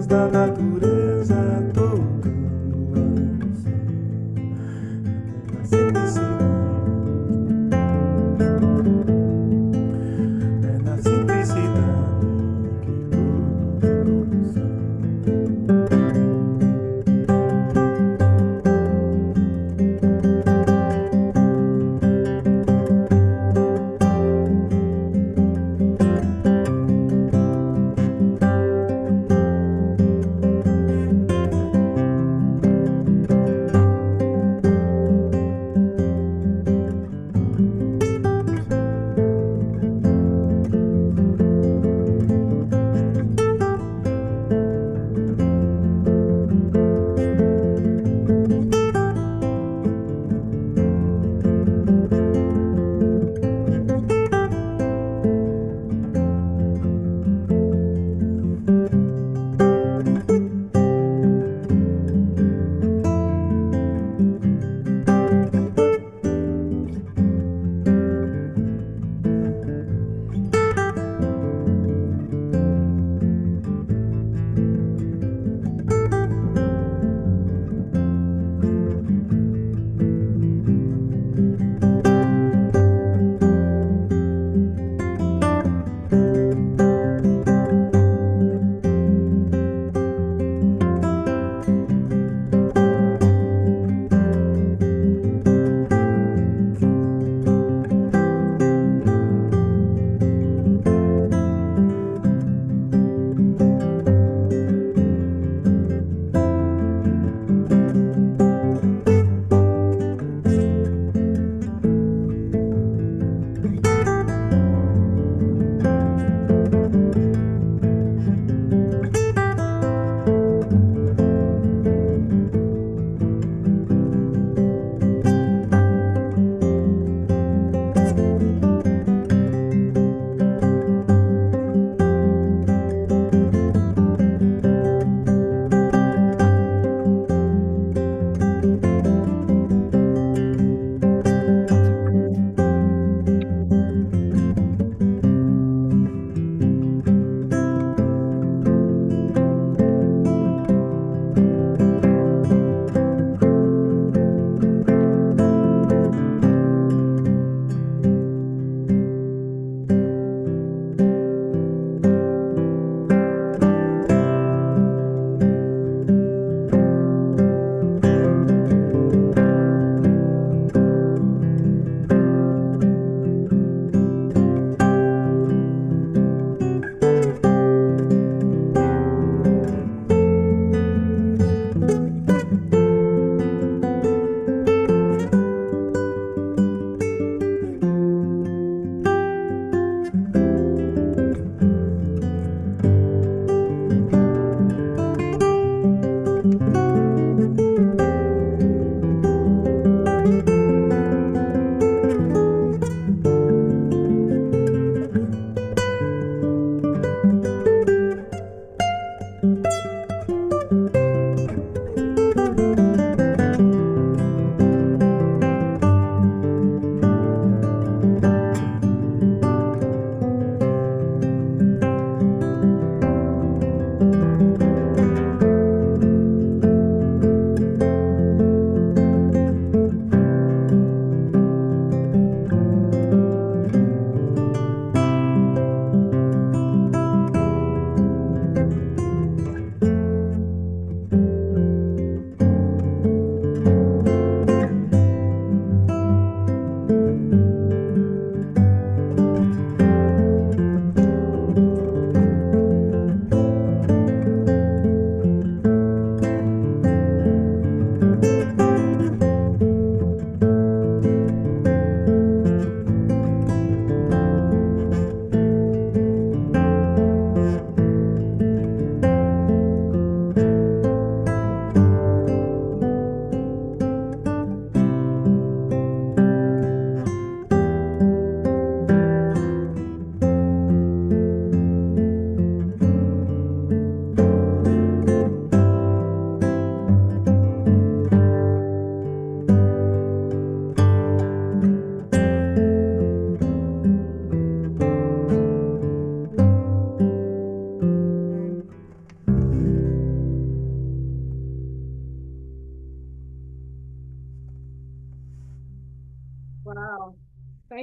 da natureza tocando você. Na simplicidade, é na simplicidade que tudo começou.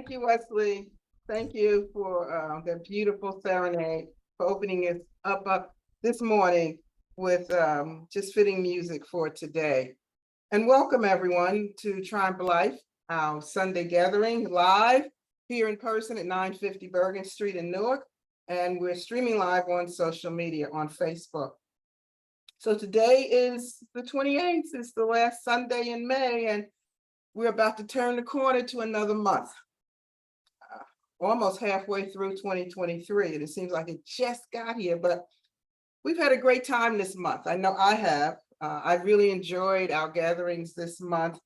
Thank you, Wesley. Thank you for the beautiful serenade, for opening us up this morning with just fitting music for today. And welcome everyone to Triumph Life, our Sunday gathering live here in person at 950 Bergen Street in Newark. And we're streaming live on social media on Facebook. So today is the 28th, it's the last Sunday in May, and we're about to turn the corner to another month. Almost halfway through 2023, and it seems like it just got here, but we've had a great time this month. I know I have. I've really enjoyed our gatherings this month,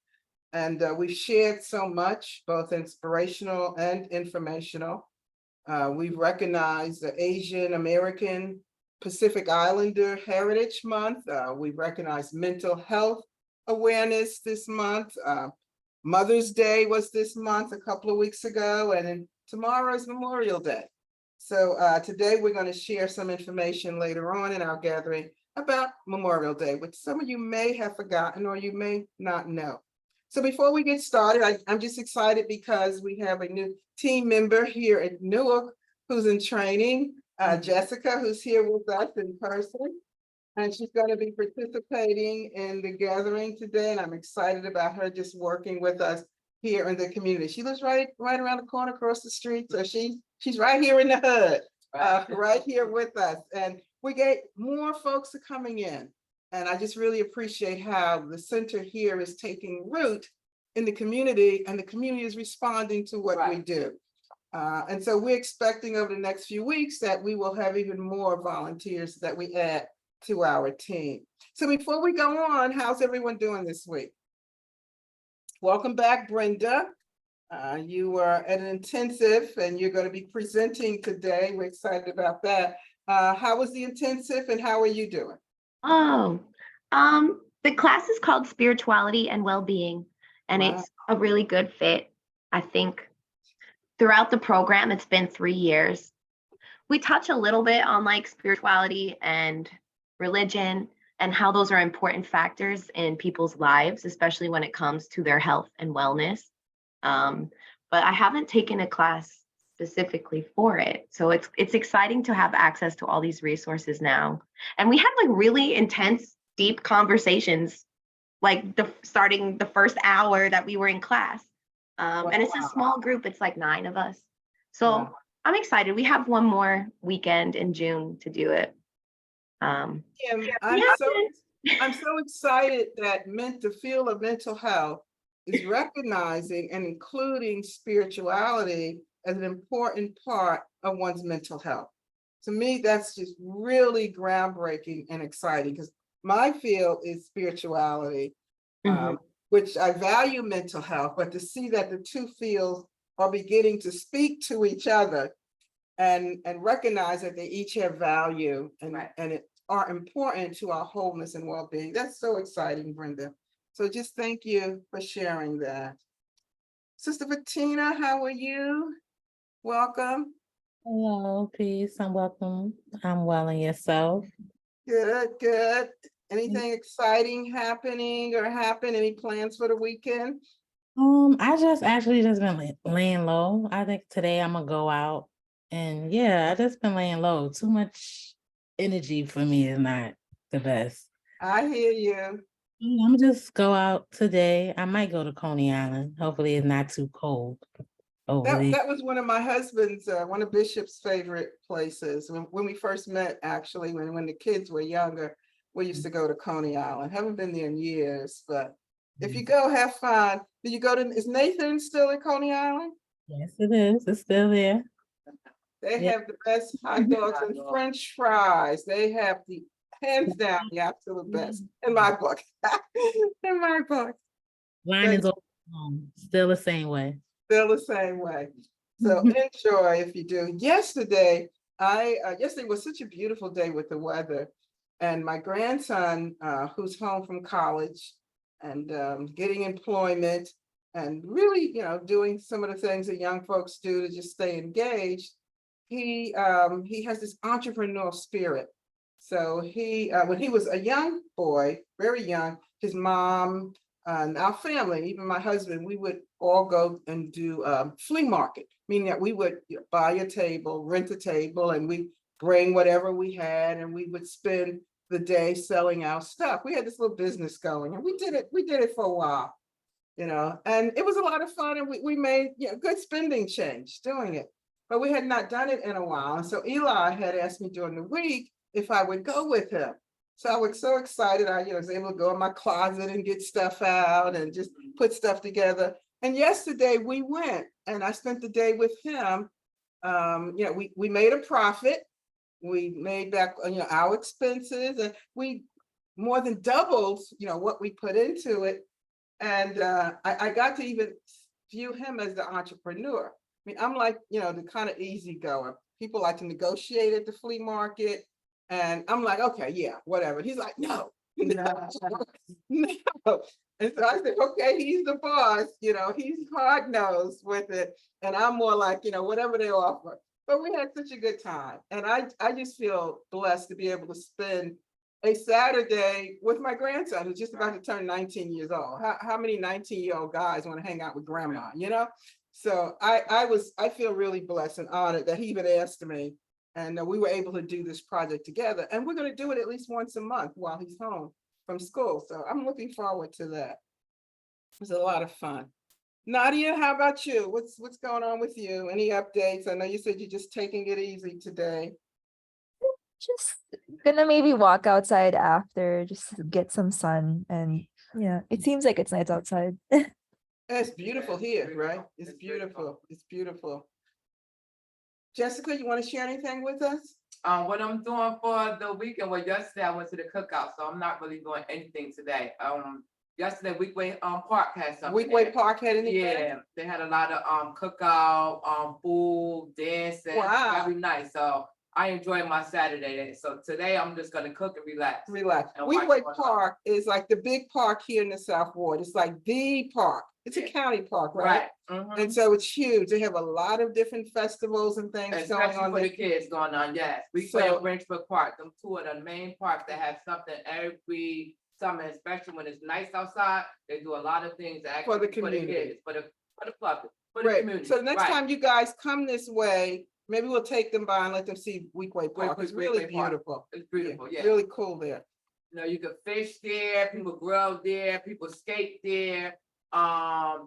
and we've shared so much, both inspirational and informational. We've recognized the Asian American Pacific Islander Heritage Month. We've recognized mental health awareness this month. Mother's Day was this month a couple of weeks ago, and then tomorrow is Memorial Day. So today we're going to share some information later on in our gathering about Memorial Day, which some of you may have forgotten or you may not know. So before we get started, I'm just excited because we have a new team member here at Newark who's in training, Jessica, who's here with us in person. And she's going to be participating in the gathering today. And I'm excited about her just working with us here in the community. She lives right around the corner across the street. So she's right here in the hood, right here with us. And we get more folks are coming in. And I just really appreciate how the center here is taking root in the community, and the community is responding to what we do. And so we're expecting over the next few weeks that we will have even more volunteers that we add to our team. So before we go on, how's everyone doing this week? Welcome back, Brenda. You were at an intensive and you're going to be presenting today. We're excited about that. How was the intensive and how are you doing? Oh, the class is called Spirituality and Well-Being, and it's a really good fit. I think throughout the program, it's been 3 years. We touch a little bit on like spirituality and religion and how those are important factors in people's lives, especially when it comes to their health and wellness. But I haven't taken a class specifically for it. So it's exciting to have access to all these resources now. And we had like really intense, deep conversations, like starting the first hour that we were in class. And it's a small group, it's like 9 of us. So I'm excited. We have one more weekend in June to do it. I'm so excited that the field of mental health is recognizing and including spirituality as an important part of one's mental health. To me, that's just really groundbreaking and exciting because my field is spirituality, which I value mental health, but to see that the two fields are beginning to speak to each other and recognize that they each have value and it are important to our wholeness and well-being. That's so exciting, Brenda. So just thank you for sharing that. Sister Bettina, how are you? Welcome. Hello, peace. I'm welcome. I'm well, and yourself? Good, good. Anything exciting happening or happen? Any plans for the weekend? I just been laying low. I think today I'm gonna go out, and I just been laying low. Too much energy for me is not the best. I hear you. I'm gonna just go out today. I might go to Coney Island. Hopefully, it's not too cold over there. That was one of my husband's, one of Bishop's favorite places. When we first met, actually, when the kids were younger, we used to go to Coney Island. Haven't been there in years, but if you go, have fun. Did you go to, is Nathan still at Coney Island? Yes, it is. It's still there. They have the best hot dogs and French fries. They have the hands down the absolute best in my book. In my book. Line is still the same way. Still the same way. So enjoy if you do. Yesterday was such a beautiful day with the weather, and my grandson, who's home from college and getting employment and really, doing some of the things that young folks do to just stay engaged. He has this entrepreneurial spirit. So when he was a young boy, very young, his mom And our family, even my husband, we would all go and do flea market, meaning that we would buy a table, rent a table, and we bring whatever we had, and we would spend the day selling our stuff. We had this little business going, and we did it for a while, and it was a lot of fun, and we made good spending change doing it. But we had not done it in a while. And so Eli had asked me during the week if I would go with him. So I was so excited. I was able to go in my closet and get stuff out and just put stuff together. And yesterday we went and I spent the day with him. We made a profit. We made back, our expenses, and we more than doubled, what we put into it. And I got to even view him as the entrepreneur. I mean, I'm like, the kind of easy goer. People like to negotiate at the flea market. And I'm like, okay, yeah, whatever. He's like, no. And so I said, okay, he's the boss, he's hard nosed with it. And I'm more like, whatever they offer. But we had such a good time. And I just feel blessed to be able to spend a Saturday with my grandson, who's just about to turn 19 years old. How many 19-year-old guys want to hang out with grandma, So I feel really blessed and honored that he even asked me. And we were able to do this project together. And we're going to do it at least once a month while he's home from school. So I'm looking forward to that. It was a lot of fun. Nadia, how about you? What's going on with you? Any updates? I know you said you're just taking it easy today. Just gonna maybe walk outside after, just to get some sun. And yeah, it seems like it's nice outside. It's beautiful here, right? It's beautiful. It's beautiful. Jessica, you want to share anything with us? What I'm doing for the weekend, well, yesterday I went to the cookout, so I'm not really doing anything today. Yesterday Weekway Park had something. Weekway Park had anything? Yeah, they had a lot of cookout, food, dancing. Wow. Very nice. So I enjoyed my Saturday. So today I'm just gonna cook and relax. Relax. And watch Weekway what's Park is like the big park here in the South Ward. It's like the park. It's a county park, right? Mhm. And so it's huge. They have a lot of different festivals and things going Especially on for the there. kids going on, yes. Weekway So- and Branchburg Park, them two of the main parks that have something every summer, especially when it's nice outside. They do a lot of things that For the actually for the community. kids, for the public, for the Right. community. So the next Right. time you guys come this way, maybe we'll take them by and let them see Weekway Park. It's really Weekway Park. beautiful. It's beautiful, yeah. Really cool there. You can fish there, people grill there, people skate there.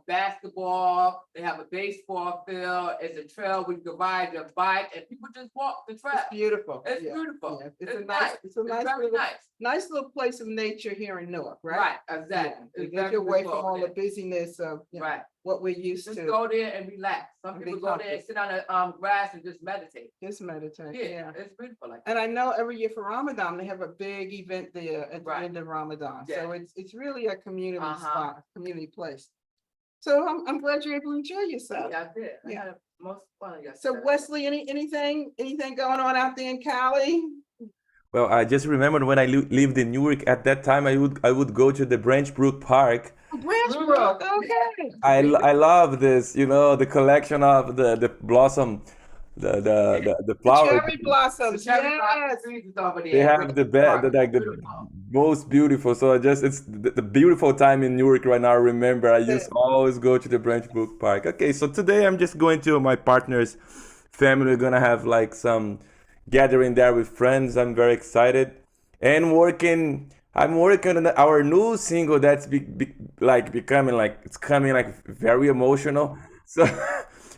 Basketball, they have a baseball field, it's a trail where you can ride your bike and people just walk the trail. It's beautiful. It's Yeah. beautiful. Yeah. It's a nice. nice, it's a It's nice very little, nice. place of nature here in Newark, right? Right, exactly. To It's get very you away from beautiful all the there. busyness of Right, what we're used just to. go there and relax. Some And be people go there and sit on the grass and just meditate. Just meditate. Yeah, Yeah. it's beautiful like that. And I know every year for Ramadan, they have a big event there at the Right. end of Ramadan. Yeah. So it's really a community Uh-huh. spot, community place. So I'm glad you're able to enjoy yourself. Yeah, I did. I Yeah. had most fun yesterday. So Wesley, anything going on out there in Cali? Well, I just remembered when I lived in Newark at that time, I would go to the Branch Brook Park. Branchbrook, okay. I love this, the collection of the blossom, the flowers. Cherry blossoms, The cherry yes. blossom trees is over They there. have the Beautiful. most beautiful. So it's the beautiful time in Newark right now. I remember I used to always go to the Branch Brook Park. Okay, so today I'm just going to my partner's family. We're gonna have like some gathering there with friends. I'm very excited and I'm working on our new single that's becoming it's coming very emotional. So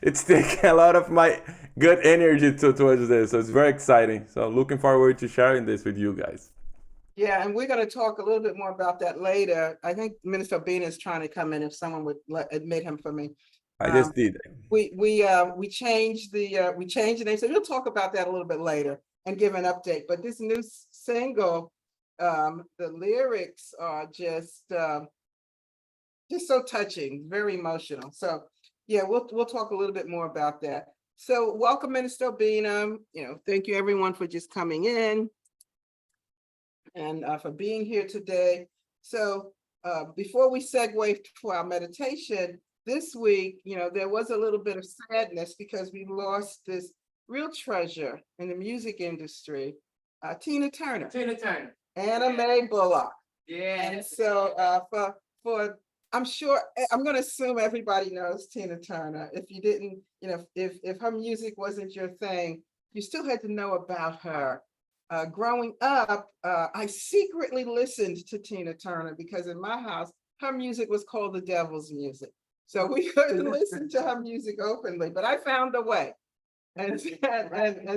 it's taking a lot of my good energy towards this. So it's very exciting. So looking forward to sharing this with you guys. Yeah, and we're going to talk a little bit more about that later. I think Minister Bina is trying to come in if someone would admit him for me. I just did. We changed the name, so we'll talk about that a little bit later and give an update. But this new single, the lyrics are just so touching, very emotional. So yeah, we'll talk a little bit more about that. So welcome, Minister Bina. Thank you everyone for just coming in and for being here today. So before we segue for our meditation, this week, there was a little bit of sadness because we lost this real treasure in the music industry, Tina Turner, Tina Turner. Anna Mae Bullock. Yeah. And so for I'm sure, I'm gonna assume everybody knows Tina Turner. If you didn't, if her music wasn't your thing, you still had to know about her. Growing up, I secretly listened to Tina Turner because in my house, her music was called the devil's music. So we couldn't listen to her music openly, but I found a way. And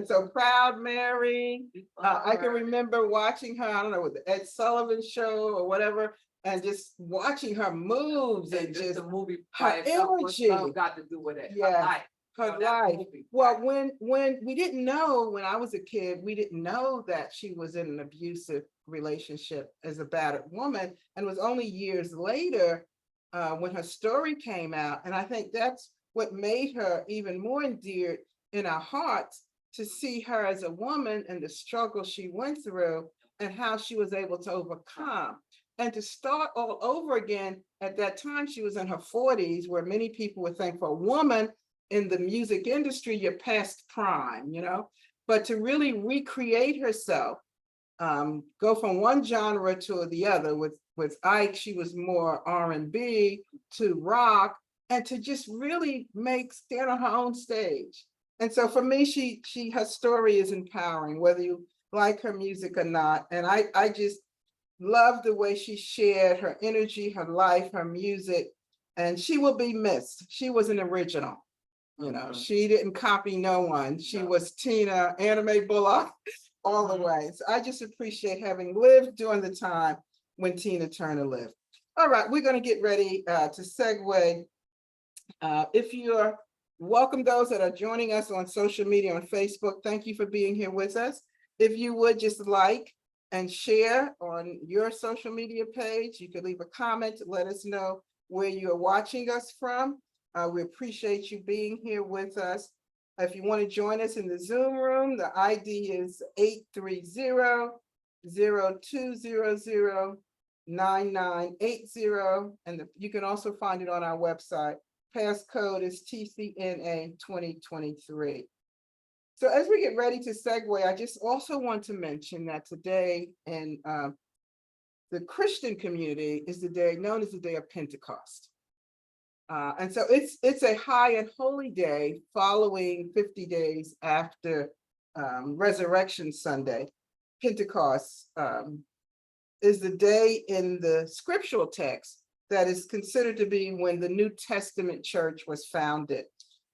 so Proud Mary, I can remember watching her, I don't know, with the Ed Sullivan Show or whatever, and just watching her moves and just the movie her energy. got to do with it. Yeah, her that life. movie. Well, when we didn't know, when I was a kid, we didn't know that she was in an abusive relationship as a battered woman, and it was only years later when her story came out, and I think that's what made her even more endeared in our hearts, to see her as a woman and the struggle she went through and how she was able to overcome and to start all over again. At that time, she was in her 40s, where many people would think for a woman in the music industry, you're past prime, but to really recreate herself, go from one genre to the other. With Ike, she was more R&B to rock, and to just really stand on her own stage. And so for me, her story is empowering, whether you like her music or not. And I just love the way she shared her energy, her life, her music, and she will be missed. She was an original. She didn't copy no one. She was Tina, Anime Bullock, all the way. So I just appreciate having lived during the time when Tina Turner lived. All right, we're going to get ready to segue. If you're welcome, those that are joining us on social media, on Facebook, thank you for being here with us. If you would just like and share on your social media page, you could leave a comment to let us know where you're watching us from. We appreciate you being here with us. If you want to join us in the Zoom room, the ID is 830-0200-9980. And you can also find it on our website. Passcode is TCNA 2023. So as we get ready to segue, I just also want to mention that today in the Christian community is the day known as the day of Pentecost. And so it's a high and holy day following 50 days after Resurrection Sunday. Pentecost is the day in the scriptural text that is considered to be when the New Testament church was founded.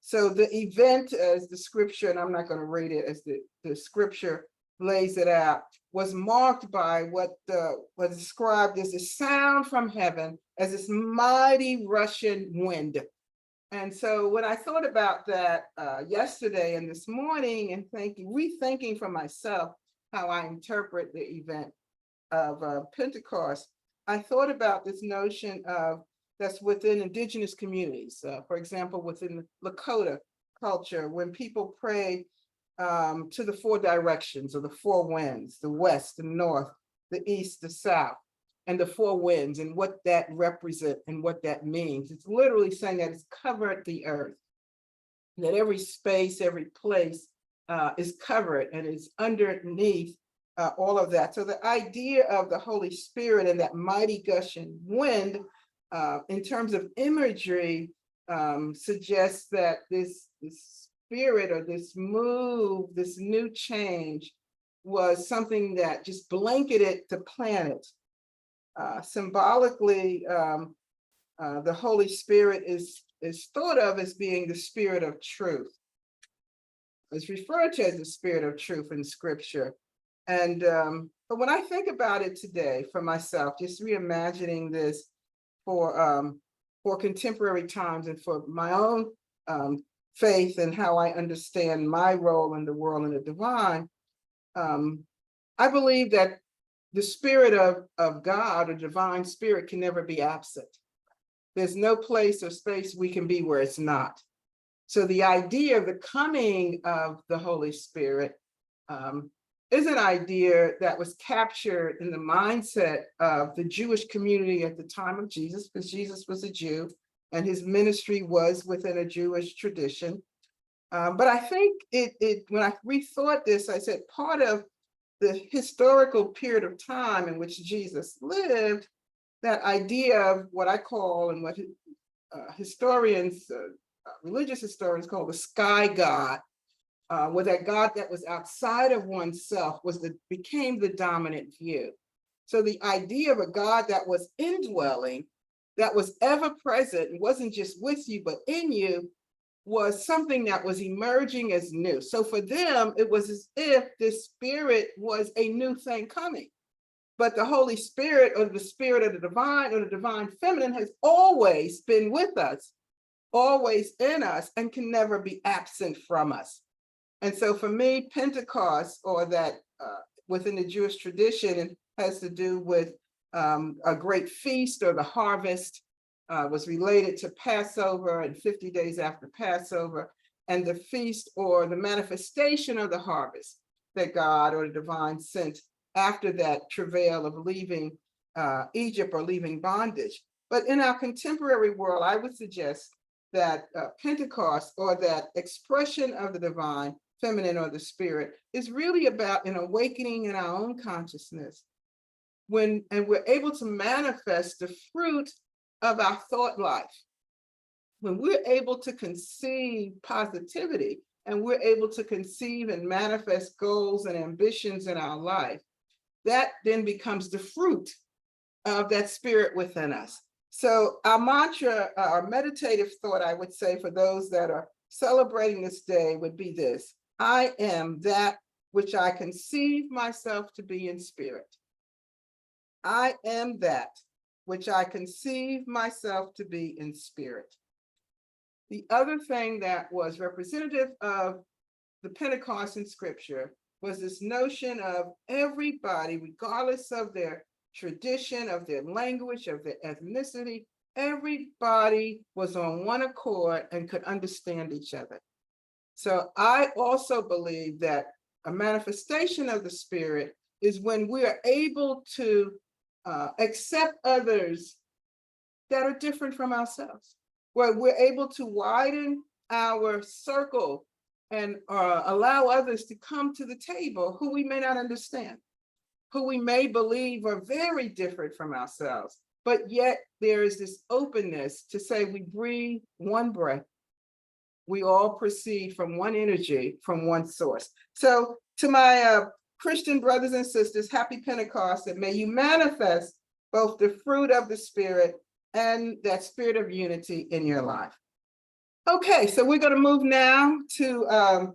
So the event, as the scripture, and I'm not going to read it as the scripture lays it out, was marked by what was described as a sound from heaven, as this mighty rushing wind. And so when I thought about that yesterday and this morning, and rethinking for myself how I interpret the event of Pentecost, I thought about this notion of that's within indigenous communities. For example, within Lakota culture, when people pray to the four directions or the four winds, the west, the north, the east, the south, and the four winds, and what that represents and what that means. It's literally saying that it's covered the earth, that every space, every place is covered and is underneath all of that. So the idea of the Holy Spirit and that mighty gushing wind, in terms of imagery, suggests that this spirit or this move, this new change, was something that just blanketed the planet. Symbolically, the Holy Spirit is thought of as being the spirit of truth. It's referred to as the spirit of truth in scripture. And but when I think about it today for myself, just reimagining this for contemporary times and for my own faith and how I understand my role in the world and the divine, I believe that the spirit of God, or divine spirit, can never be absent. There's no place or space we can be where it's not. So the idea of the coming of the Holy Spirit is an idea that was captured in the mindset of the Jewish community at the time of Jesus, because Jesus was a Jew and his ministry was within a Jewish tradition. But I think when I rethought this, I said part of the historical period of time in which Jesus lived that idea of what I call and what historians, religious historians call the sky god, was that God that was outside of oneself became the dominant view. So the idea of a God that was indwelling, that was ever present, and wasn't just with you, but in you, was something that was emerging as new. So for them, it was as if this spirit was a new thing coming. But the Holy Spirit, or the spirit of the divine, or the divine feminine, has always been with us, always in us, and can never be absent from us. And so for me, Pentecost, or that within the Jewish tradition, has to do with a great feast or the harvest, was related to Passover and 50 days after Passover, and the feast or the manifestation of the harvest that God or the divine sent after that travail of leaving Egypt or leaving bondage. But in our contemporary world, I would suggest that Pentecost, or that expression of the divine feminine or the spirit, is really about an awakening in our own consciousness, and we're able to manifest the fruit of our thought life. When we're able to conceive positivity, and we're able to conceive and manifest goals and ambitions in our life, that then becomes the fruit of that spirit within us. So our mantra, our meditative thought, I would say, for those that are celebrating this day would be this: I am that which I conceive myself to be in spirit. I am that which I conceive myself to be in spirit. The other thing that was representative of the Pentecost in scripture was this notion of everybody, regardless of their tradition, of their language, of their ethnicity, everybody was on one accord and could understand each other. So I also believe that a manifestation of the spirit is when we are able to accept others that are different from ourselves, where we're able to widen our circle and allow others to come to the table who we may not understand, who we may believe are very different from ourselves, but yet there is this openness to say we breathe one breath. We all proceed from one energy, from one source. So to my Christian brothers and sisters, happy Pentecost, and may you manifest both the fruit of the spirit and that spirit of unity in your life. Okay, so we're going to move now to our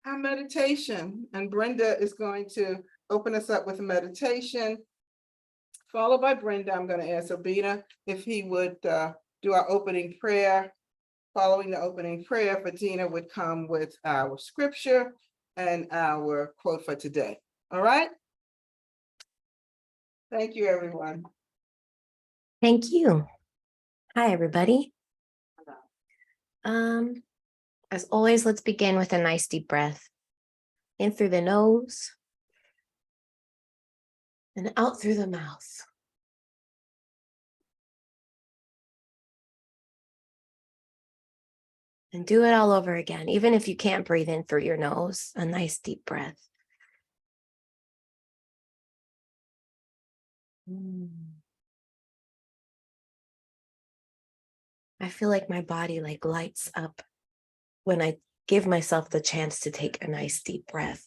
meditation, and Brenda is going to open us up with a meditation. Followed by Brenda, I'm going to ask Obina if he would do our opening prayer. Following the opening prayer, Fatina would come with our scripture and our quote for today. All right? Thank you, everyone. Thank you. Hi, everybody. As always, let's begin with a nice deep breath. In through the nose and out through the mouth. And do it all over again. Even if you can't breathe in through your nose, a nice deep breath. I feel like my body lights up when I give myself the chance to take a nice deep breath.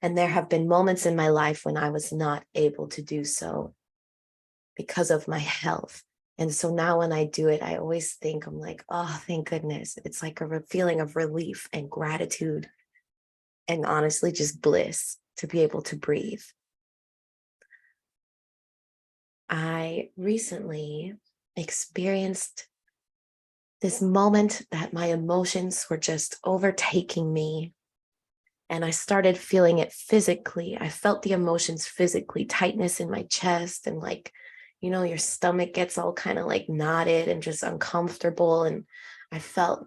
And there have been moments in my life when I was not able to do so because of my health. And so now when I do it, I always think, I'm like, oh, thank goodness. It's like a feeling of relief and gratitude and honestly just bliss to be able to breathe. I recently experienced this moment that my emotions were just overtaking me. And I started feeling it physically. I felt the emotions physically, tightness in my chest, and your stomach gets all kind of knotted and just uncomfortable. And I felt,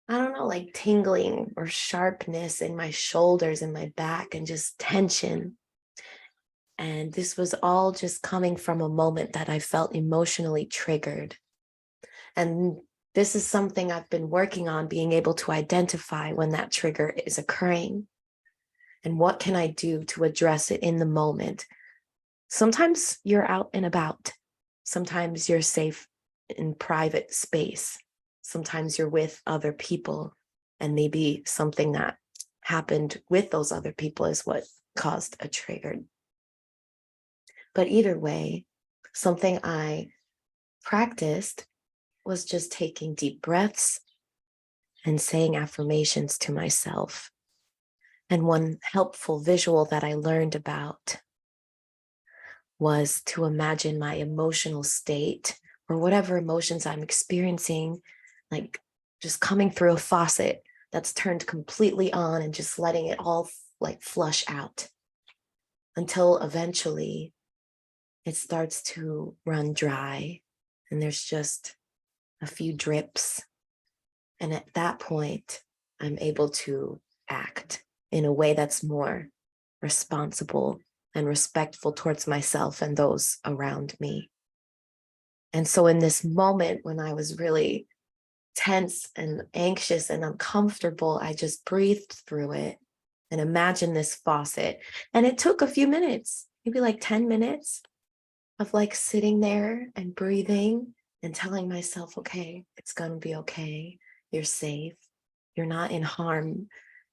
I don't know, tingling or sharpness in my shoulders and my back and just tension. And this was all just coming from a moment that I felt emotionally triggered. And this is something I've been working on, being able to identify when that trigger is occurring. And what can I do to address it in the moment? Sometimes you're out and about Sometimes you're safe in private space. Sometimes you're with other people, and maybe something that happened with those other people is what caused a trigger. But either way, something I practiced was just taking deep breaths and saying affirmations to myself. And one helpful visual that I learned about was to imagine my emotional state or whatever emotions I'm experiencing, like just coming through a faucet that's turned completely on and just letting it all like flush out until eventually it starts to run dry and there's just a few drips. And at that point, I'm able to act in a way that's more responsible and respectful towards myself and those around me. And so in this moment when I was really tense and anxious and uncomfortable, I just breathed through it and imagined this faucet. And it took a few minutes, maybe like 10 minutes of like sitting there and breathing and telling myself, okay, it's gonna be okay. You're safe. You're not in harm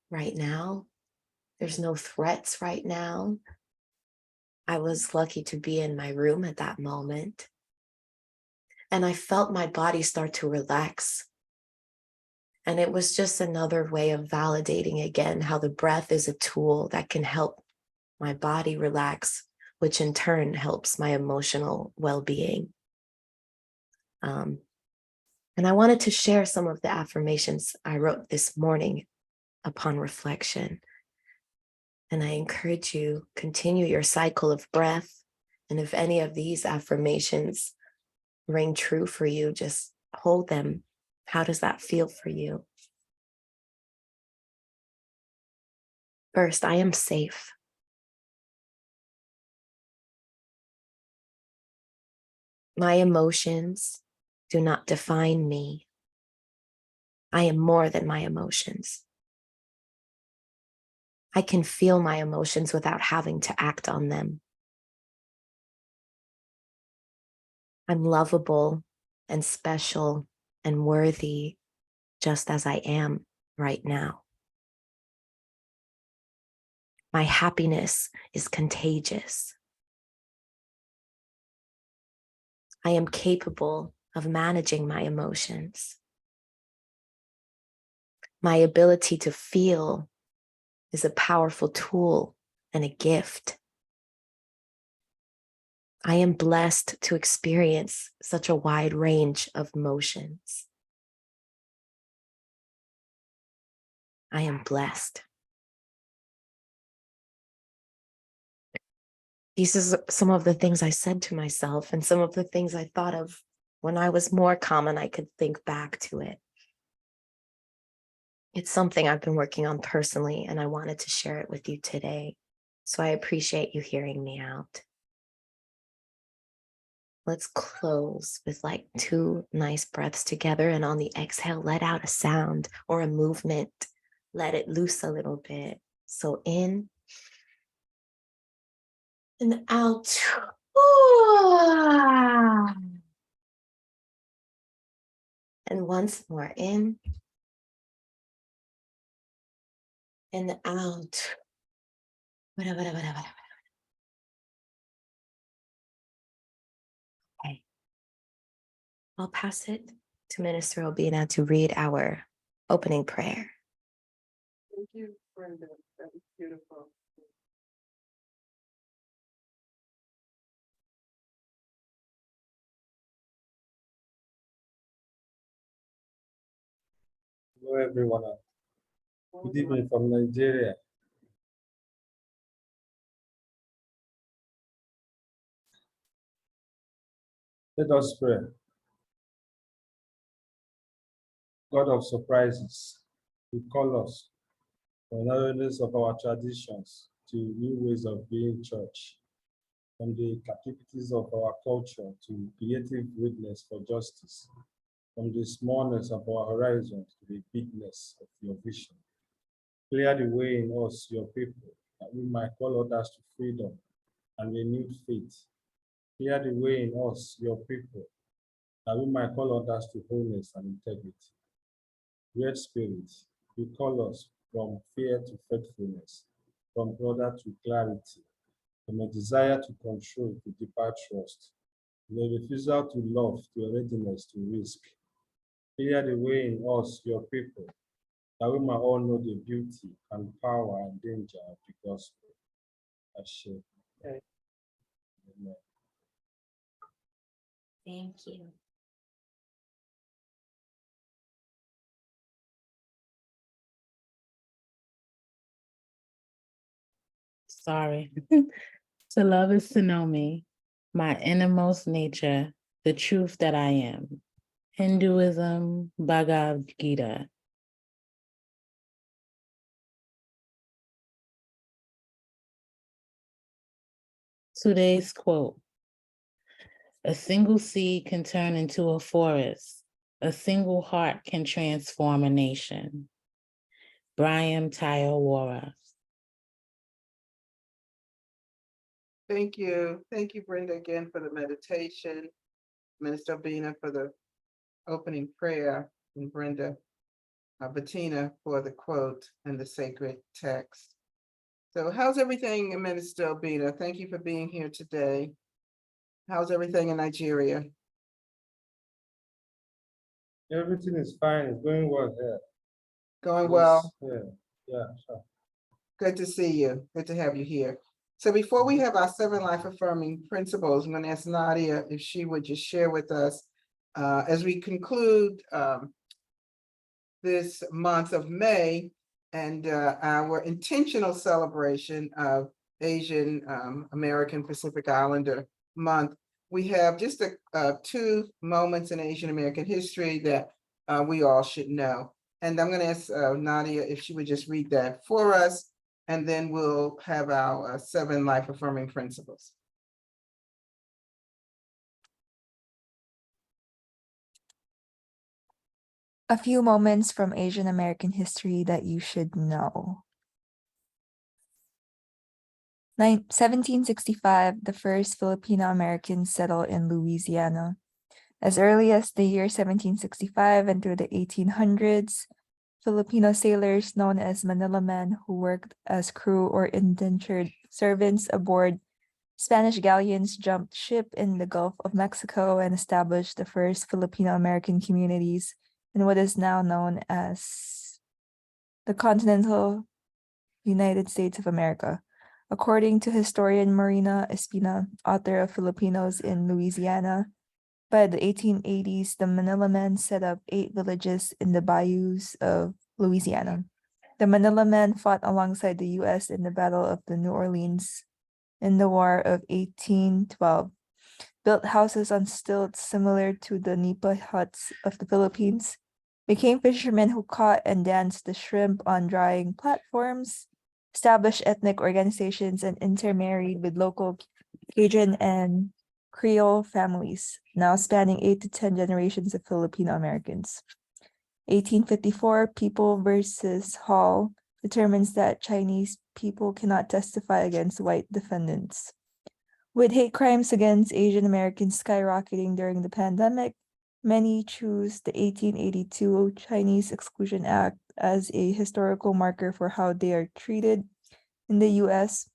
right now. There's no threats right now. I was lucky to be in my room at that moment. And I felt my body start to relax. And it was just another way of validating again how the breath is a tool that can help my body relax, which in turn helps my emotional well-being. And I wanted to share some of the affirmations I wrote this morning upon reflection. And I encourage you, continue your cycle of breath. And if any of these affirmations ring true for you, just hold them. How does that feel for you? First, I am safe. My emotions do not define me. I am more than my emotions. I can feel my emotions without having to act on them. I'm lovable and special and worthy just as I am right now. My happiness is contagious. I am capable of managing my emotions. My ability to feel is a powerful tool and a gift. I am blessed to experience such a wide range of emotions. I am blessed. These are some of the things I said to myself and some of the things I thought of when I was more calm and I could think back to it. It's something I've been working on personally, and I wanted to share it with you today. So I appreciate you hearing me out. Let's close with like 2 nice breaths together, and on the exhale, let out a sound or a movement. Let it loose a little bit. So in and out. And once more in and out. Okay. I'll pass it to Minister Obina to read our opening prayer. Thank you, Brenda. That was beautiful. Hello, everyone. Good evening from Nigeria. Let us pray. God of surprises, you call us from narrowness of our traditions to new ways of being church, from the captivities of our culture to creative witness for justice, from the smallness of our horizons to the bigness of your vision. Clear the way in us, your people, that we might call others to freedom and renewed faith, Clear the way in us, your people, that we might call others to wholeness and integrity. Great Spirit, you call us from fear to faithfulness, from order to clarity, from a desire to control to deeper trust, from a refusal to love to a readiness to risk. Clear the way in us, your people, that we might all know the beauty and power and danger of the gospel. Ashe. Amen. Thank you. Sorry. To love is to know me, my innermost nature, the truth that I am. Hinduism, Bhagavad Gita. Today's quote: a single seed can turn into a forest. A single heart can transform a nation. Brian Tyrowara. Thank you. Thank you, Brenda, again for the meditation. Minister Bina for the opening prayer, and Brenda, Bettina for the quote and the sacred text. So how's everything, Minister Bina? Thank you for being here today. How's everything in Nigeria? Everything is fine, it's going well here. Going well? Yeah, sure. Good to see you. Good to have you here. So before we have our 7 life affirming principles, I'm going to ask Nadia if she would just share with us as we conclude this month of May and our intentional celebration of Asian American Pacific Islander Month. We have just 2 moments in Asian American history that we all should know. And I'm going to ask Nadia if she would just read that for us, and then we'll have our 7 life affirming principles. A few moments from Asian American history that you should know. 1765, the first Filipino Americans settled in Louisiana. As early as the year 1765 and through the 1800s, Filipino sailors known as Manila men who worked as crew or indentured servants aboard Spanish galleons jumped ship in the Gulf of Mexico and established the first Filipino American communities in what is now known as the continental United States of America. According to historian Marina Espina, author of Filipinos in Louisiana, by the 1880s, the Manila men set up 8 villages in the bayous of Louisiana. The Manila men fought alongside the U.S. in the Battle of the New Orleans in the War of 1812, built houses on stilts similar to the nipa huts of the Philippines, became fishermen who caught and danced the shrimp on drying platforms, established ethnic organizations, and intermarried with local Cajun and Creole families, now spanning 8 to 10 generations of Filipino Americans. 1854, People versus Hall determines that Chinese people cannot testify against white defendants. With hate crimes against Asian Americans skyrocketing during the pandemic, many choose the 1882 Chinese Exclusion Act as a historical marker for how they are treated in the US.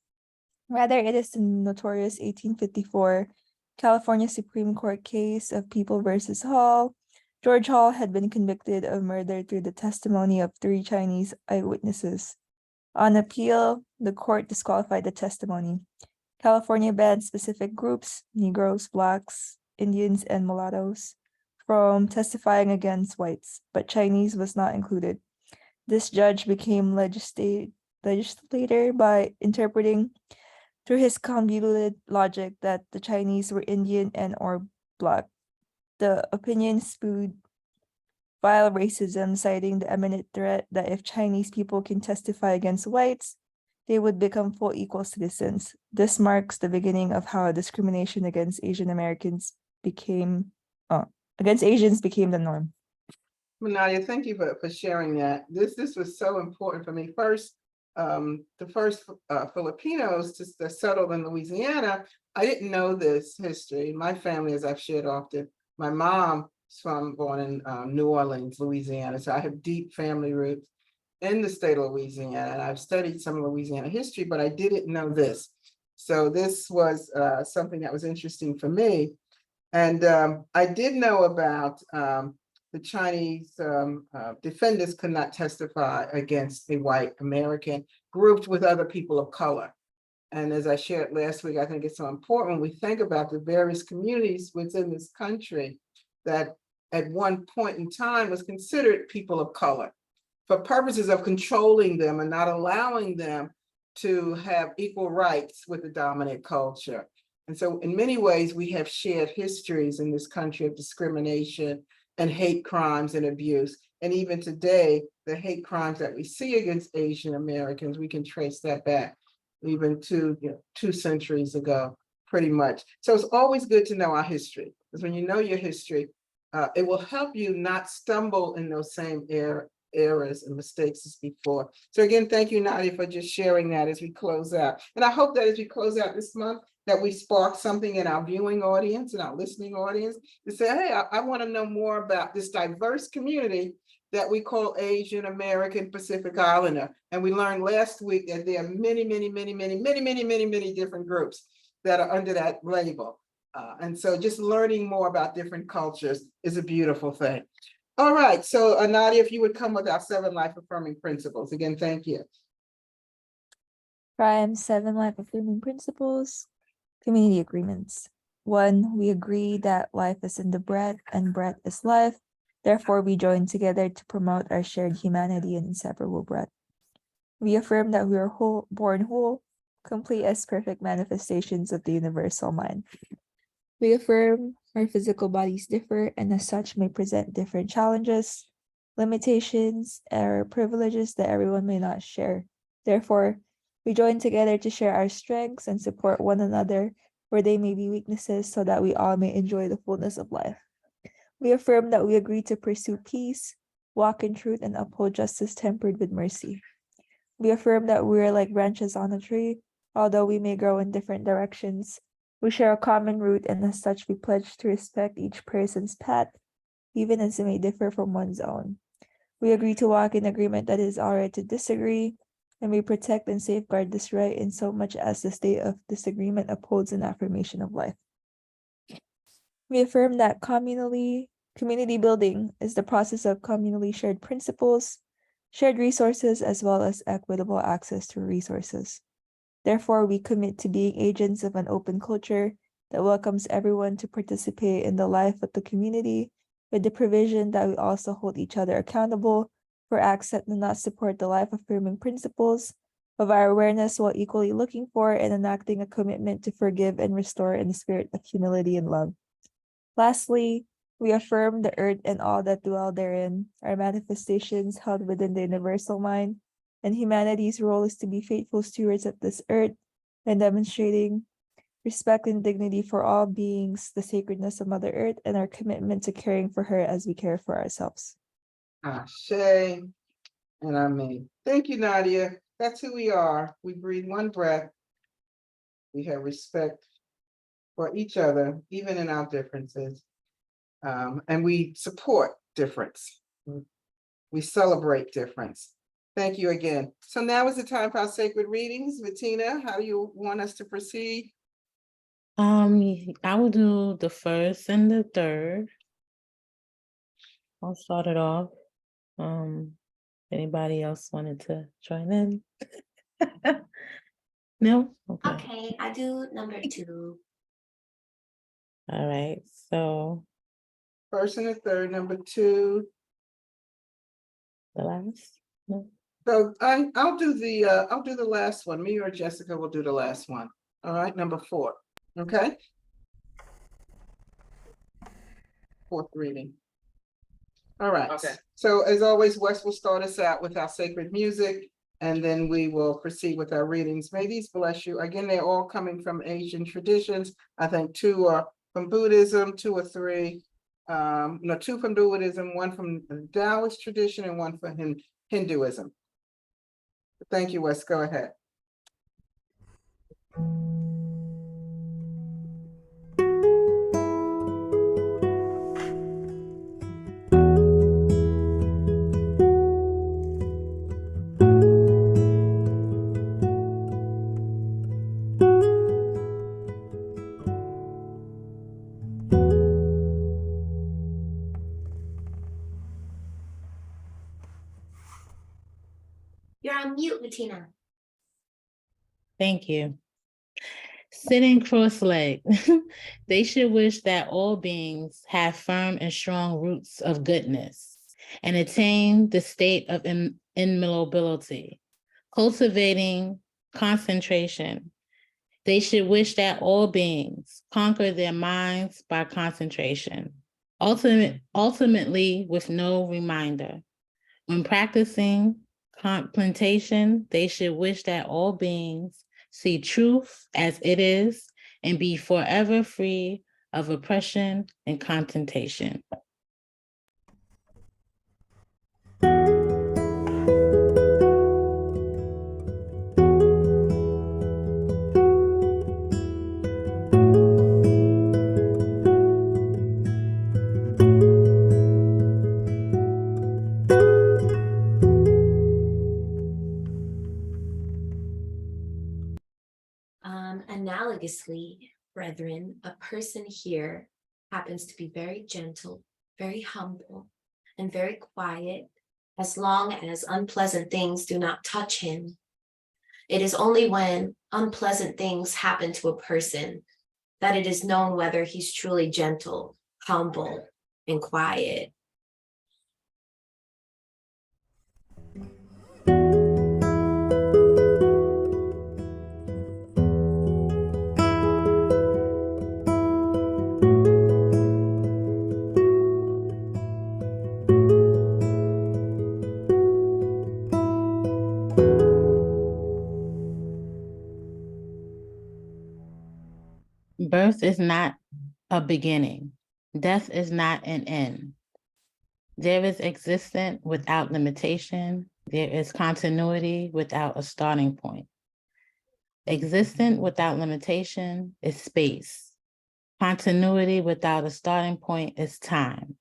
Rather, it is the notorious 1854 California Supreme Court case of People versus Hall. George Hall had been convicted of murder through the testimony of 3 Chinese eyewitnesses. On appeal, the court disqualified the testimony. California banned specific groups, Negroes, Blacks, Indians, and mulattoes, from testifying against whites, but Chinese was not included. This judge became legislator by interpreting through his convoluted logic that the Chinese were Indian and or Black. The opinion spewed vile racism, citing the imminent threat that if Chinese people can testify against whites, they would become full equal citizens. This marks the beginning of how discrimination against Asian Americans became the norm. Nadia, thank you for sharing that. This was so important for me. First, the first Filipinos that settled in Louisiana. I didn't know this history. My family, as I've shared often, my mom is born in New Orleans, Louisiana. So I have deep family roots in the state of Louisiana. And I've studied some Louisiana history, but I didn't know this. So this was something that was interesting for me. And I did know about the Chinese defendants could not testify against a white American grouped with other people of color. And as I shared last week, I think it's so important when we think about the various communities within this country that at one point in time was considered people of color for purposes of controlling them and not allowing them to have equal rights with the dominant culture. And so in many ways, we have shared histories in this country of discrimination and hate crimes and abuse. And even today, the hate crimes that we see against Asian Americans, we can trace that back even to 2 centuries ago, pretty much. So it's always good to know our history, because when you know your history, it will help you not stumble in those same errors and mistakes as before. So again, thank you, Nadia, for just sharing that as we close out. And I hope that as we close out this month, that we spark something in our viewing audience and our listening audience to say, hey, I want to know more about this diverse community that we call Asian American Pacific Islander. And we learned last week that there are many, many, many, many, many, many, many, many different groups that are under that label. And so just learning more about different cultures is a beautiful thing. All right, so Nadia, if you would come with our 7 life-affirming principles. Again, thank you. Prime 7 life-affirming principles. Community agreements. 1, we agree that life is in the breath and breath is life. Therefore, we join together to promote our shared humanity and inseparable breath. We affirm that we are born whole, complete as perfect manifestations of the universal mind. We affirm our physical bodies differ and as such may present different challenges, limitations, or privileges that everyone may not share. Therefore, we join together to share our strengths and support one another where they may be weaknesses so that we all may enjoy the fullness of life. We affirm that we agree to pursue peace, walk in truth, and uphold justice tempered with mercy. We affirm that we are like branches on a tree, although we may grow in different directions. We share a common root, and as such, we pledge to respect each person's path, even as it may differ from one's own. We agree to walk in agreement that it is all right to disagree, and we protect and safeguard this right in so much as the state of disagreement upholds an affirmation of life. We affirm that community building is the process of communally shared principles, shared resources, as well as equitable access to resources. Therefore, we commit to being agents of an open culture that welcomes everyone to participate in the life of the community, with the provision that we also hold each other accountable for acts that do not support the life-affirming principles of our awareness, while equally looking for and enacting a commitment to forgive and restore in the spirit of humility and love. Lastly, we affirm the earth and all that dwell therein are manifestations held within the universal mind, and humanity's role is to be faithful stewards of this earth and demonstrating respect and dignity for all beings, the sacredness of Mother Earth, and our commitment to caring for her as we care for ourselves. Ashe and Amen. Thank you, Nadia. That's who we are. We breathe one breath. We have respect for each other, even in our differences. And we support difference. We celebrate difference. Thank you again. So now is the time for our sacred readings. Bettina, how do you want us to proceed? I will do the first and the third. I'll start it off. Anybody else wanted to join in? No? Okay, I do number 2. All right, so First and the third, number 2. the last? No. So I'll do the last one. Me or Jessica will do the last one. All right, number 4. Okay. 4th reading. All right. Okay. So as always, Wes will start us out with our sacred music, and then we will proceed with our readings. May these bless you. Again, they're all coming from Asian traditions. I think 2 are from Buddhism, 2 or 3. 2 from Buddhism, 1 from the Taoist tradition, and 1 from Hinduism. Thank you, Wes. Go ahead. You're on mute, Latina. Thank you. Sitting cross-legged, they should wish that all beings have firm and strong roots of goodness and attain the state of immobility, cultivating concentration. They should wish that all beings conquer their minds by concentration, ultimately with no reminder. When practicing contemplation, they should wish that all beings see truth as it is and be forever free of oppression and contentation. Analogously, brethren, a person here happens to be very gentle, very humble, and very quiet, as long as unpleasant things do not touch him. It is only when unpleasant things happen to a person that it is known whether he's truly gentle, humble, and quiet. Birth is not a beginning. Death is not an end. There is existence without limitation. There is continuity without a starting point. Existence without limitation is space. Continuity without a starting point is time.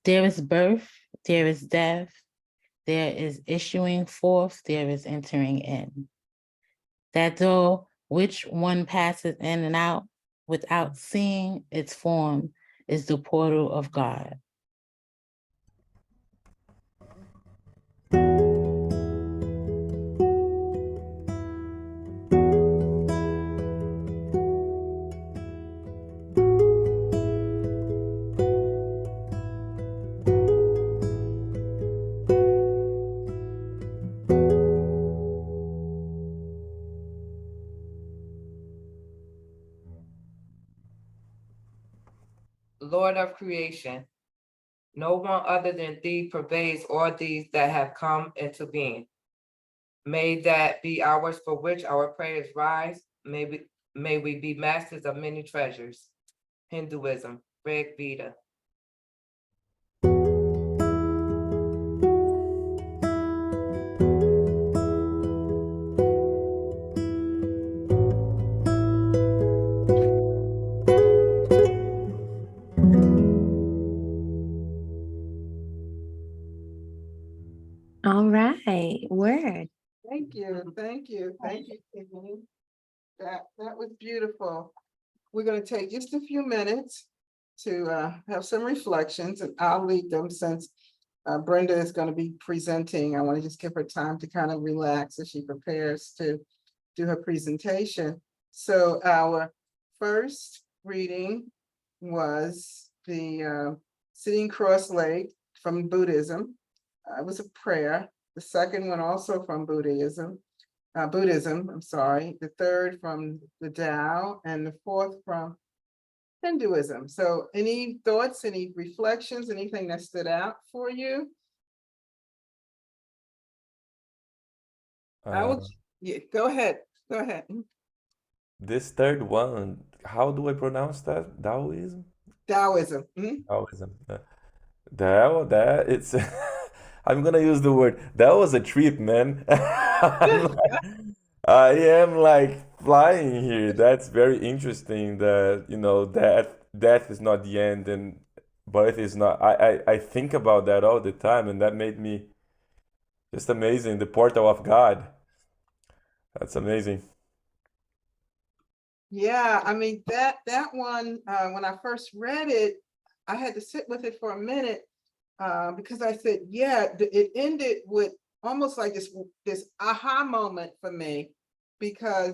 There is birth, there is death, there is issuing forth, there is entering in. That door which one passes in and out without seeing its form is the portal of God. Lord of creation, no one other than thee pervades all these that have come into being. May that be ours for which our prayers rise. May we be masters of many treasures. Hinduism, Rig Veda. All right, word. Thank you, thank you, thank you, Tiffany. That was beautiful. We're gonna take just a few minutes to have some reflections, and I'll lead them since Brenda is gonna be presenting. I want to just give her time to kind of relax as she prepares to do her presentation. So our first reading was the sitting cross-legged from Buddhism. It was a prayer. The second one also from Buddhism, I'm sorry. The third from the Tao, and the fourth from Hinduism. So any thoughts, any reflections, anything that stood out for you? I will, yeah, go ahead, go ahead. This third one, how do I pronounce that? Taoism? Taoism. Mhm. Taoism. That it's I'm gonna use the word. That was a trip, man. I am like flying here. That's very interesting that, death is not the end and birth is not. I think about that all the time, and that made me just amazing. The portal of God. That's amazing. Yeah, I mean, that one, when I first read it, I had to sit with it for a minute, because I said, yeah, it ended with almost like this aha moment for me, because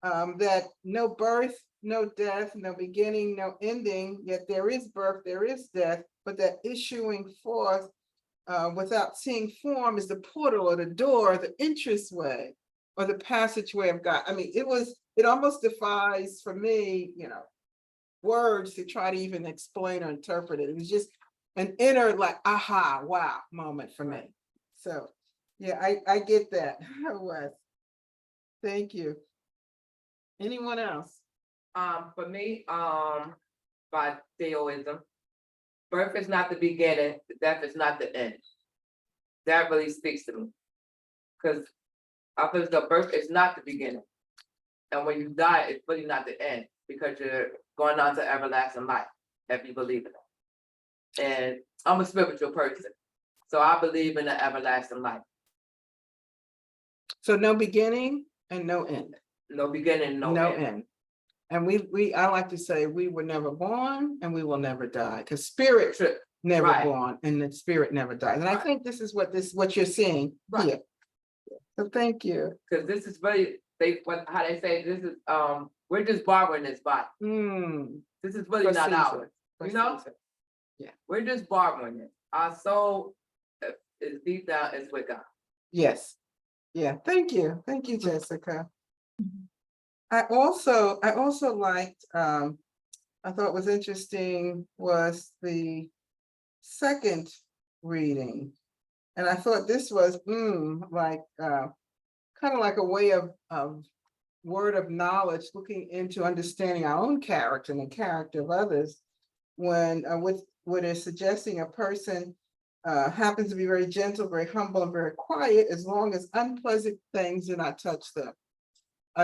that no birth, no death, no beginning, no ending, yet there is birth, there is death, but that issuing forth without seeing form is the portal or the door, the entranceway or the passageway of God. I mean, it almost defies for me, words to try to even explain or interpret it. It was just an inner like, aha, wow moment for me. So yeah, I get that. Wes. Thank you. Anyone else? For me, by theism, birth is not the beginning, death is not the end. That really speaks to me. Because I feel the birth is not the beginning. And when you die, it's really not the end, because you're going on to everlasting life, if you believe in it. And I'm a spiritual person, so I believe in the everlasting life. So no beginning and no end. No beginning, no end. end. And I like to say we were never born and we will never die, because spirit never Right. born and the spirit never dies. And I Right. think this is what you're seeing here. So thank you. Because this is really, how they say, this is, we're just borrowing this body. This is really not ours. You know? Yeah. We're just borrowing it. Our soul is deep down, is with God. Yes. Yeah. Thank you. Thank you, Jessica. I also liked, I thought was interesting was the second reading. And I thought this was like kind of like a way of word of knowledge, looking into understanding our own character and the character of others, when with what is suggesting a person happens to be very gentle, very humble, and very quiet, as long as unpleasant things do not touch them.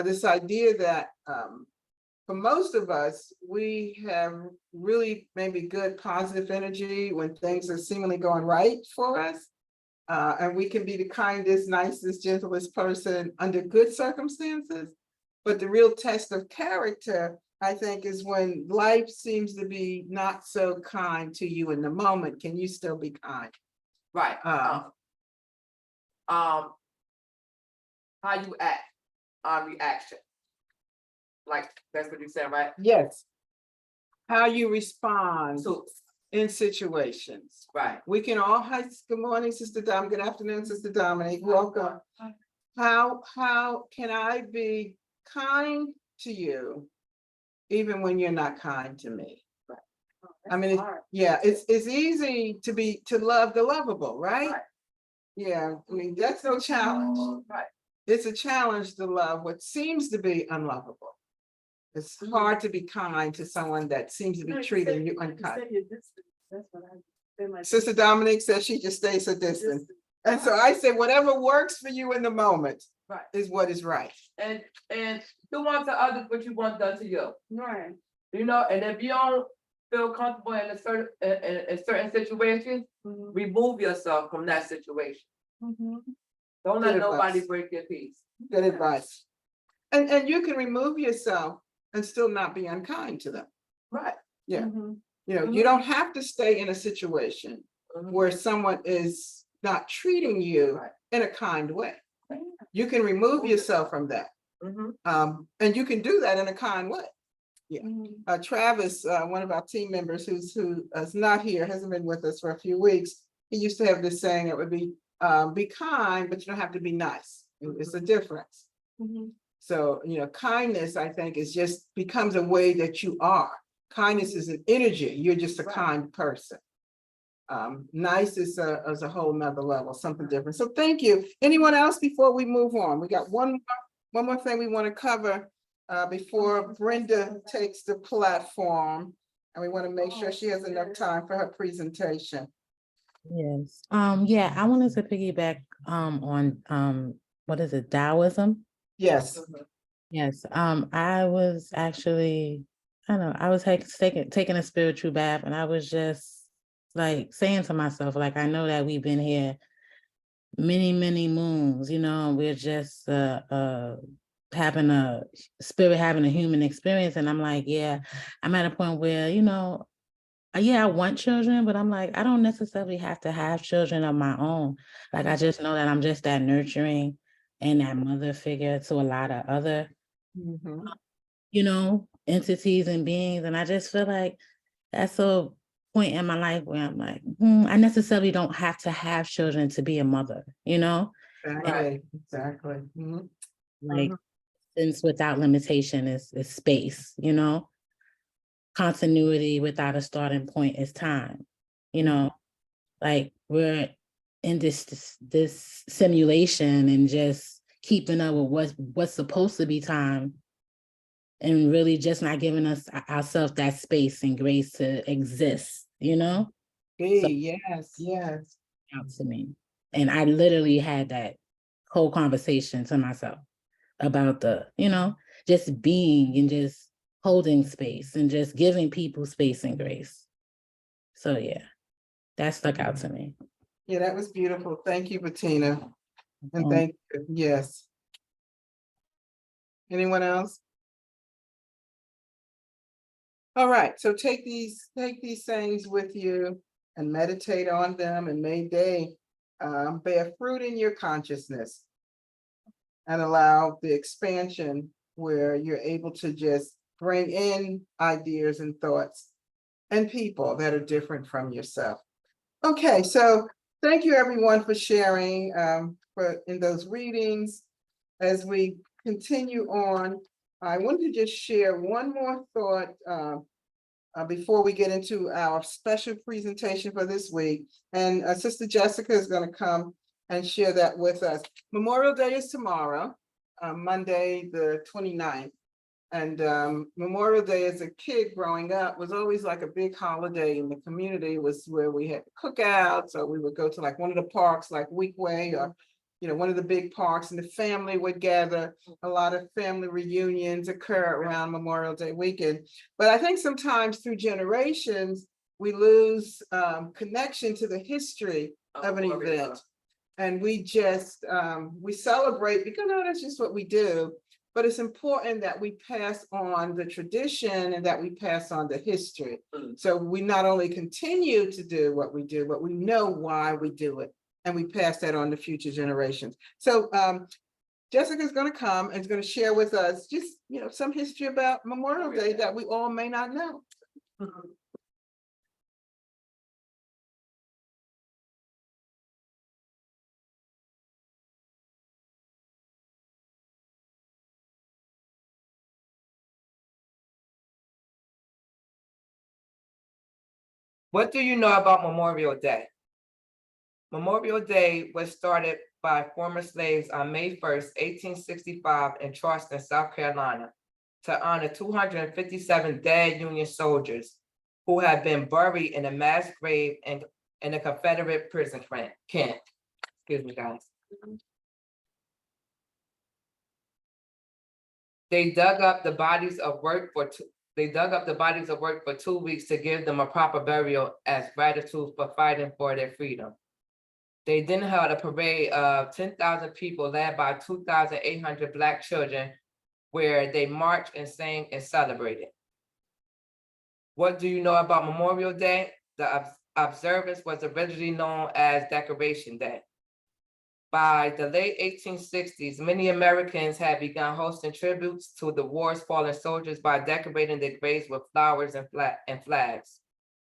This idea that for most of us, we have really maybe good positive energy when things are seemingly going right for us. And we can be the kindest, nicest, gentlest person under good circumstances. But the real test of character, I think, is when life seems to be not so kind to you in the moment. Can you still be kind? Right. How you act on reaction. Like, that's what you said, right? Yes. How you respond So, in situations. right. We can all, hi, good morning, Sister Dom. Good afternoon, Sister Dominique. Welcome. How can I be kind to you even when you're not kind to me? I mean, it's easy to love the lovable, right? Yeah, I mean, that's no challenge. Right. It's a challenge to love what seems to be unlovable. It's hard to be kind to someone that seems to be treating you unkind. Sister Dominique says she just stays a distance. And so I say, whatever works for you in the moment is what is right. And do unto others what you want done to you. Right. You know, and if you don't feel comfortable in certain situations, remove yourself from that situation. Don't let nobody break your peace. Good advice. And you can remove yourself and still not be unkind to them. Right. Yeah. You know, you don't have to stay in a situation where someone is not treating you in a kind way. You can remove yourself from that. And you can do that in a kind way. Yeah. Travis, one of our team members who is not here, hasn't been with us for a few weeks. He used to have this saying, it would be kind, but you don't have to be nice. It's a difference. So, you know, kindness, I think, is just becomes a way that you are. Kindness is an energy. You're just a kind person. Nice is a whole nother level, something different. So thank you. Anyone else before we move on? We got one more thing we want to cover before Brenda takes the platform. And we want to make sure she has enough time for her presentation. Yes. Yeah, I wanted to piggyback on what is it, Taoism? Yes. Yes. I was actually, I don't know, I was taking a spiritual bath, and I was just like saying to myself, like, I know that we've been here many, many moons, you know, and we're just having a spirit, having a human experience. And I'm like, yeah, I'm at a point where, you know, yeah, I want children, but I'm like, I don't necessarily have to have children of my own. Like, I just know that I'm just that nurturing and that mother figure to a lot of other, Mhm. you know, entities and beings. And I just feel like that's a point in my life where I'm like, I necessarily don't have to have children to be a mother, you know? And Exactly, exactly. Mhm. like, since without limitation is space, you know? Continuity without a starting point is time, you know? Like, we're in this simulation and just keeping up with what's supposed to be time, and really just not giving us ourselves that space and grace to exist, you know? So Yes, yes. out to me. And I literally had that whole conversation to myself about the, you know, just being and just holding space and just giving people space and grace. So yeah, that stuck out to me. Yeah, that was beautiful. Thank you, Bettina. And Um, thank you. Yes. Anyone else? All right, so take these sayings with you and meditate on them, and may they bear fruit in your consciousness and allow the expansion where you're able to just bring in ideas and thoughts and people that are different from yourself. Okay, so thank you everyone for sharing in those readings. As we continue on, I wanted to just share one more thought before we get into our special presentation for this week. And Sister Jessica is going to come and share that with us. Memorial Day is tomorrow, Monday, the 29th. And Memorial Day as a kid growing up was always like a big holiday in the community. It was where we had cookouts, or we would go to like one of the parks like Weekway, or one of the big parks, and the family would gather. A lot of family reunions occur around Memorial Day weekend. But I think sometimes through generations, we lose connection to the history of an event. And we just, we celebrate because that's just what we do. But it's important that we pass on the tradition and that we pass on the history. So we not only continue to do what we do, but we know why we do it. And we pass that on to future generations. So Jessica's going to come and is going to share with us just, some history about Memorial Day that we all may not know. What do you know about Memorial Day? Memorial Day was started by former slaves on May 1st, 1865 in Charleston, South Carolina, to honor 257 dead Union soldiers who had been buried in a mass grave in a Confederate prison camp. Excuse me, guys. They dug up the bodies of work for 2 weeks to give them a proper burial as gratitude for fighting for their freedom. They then held a parade of 10,000 people led by 2,800 Black children, where they marched and sang and celebrated. What do you know about Memorial Day? The observance was originally known as Decoration Day. By the late 1860s, many Americans had begun hosting tributes to the war's fallen soldiers by decorating their graves with flowers and flags.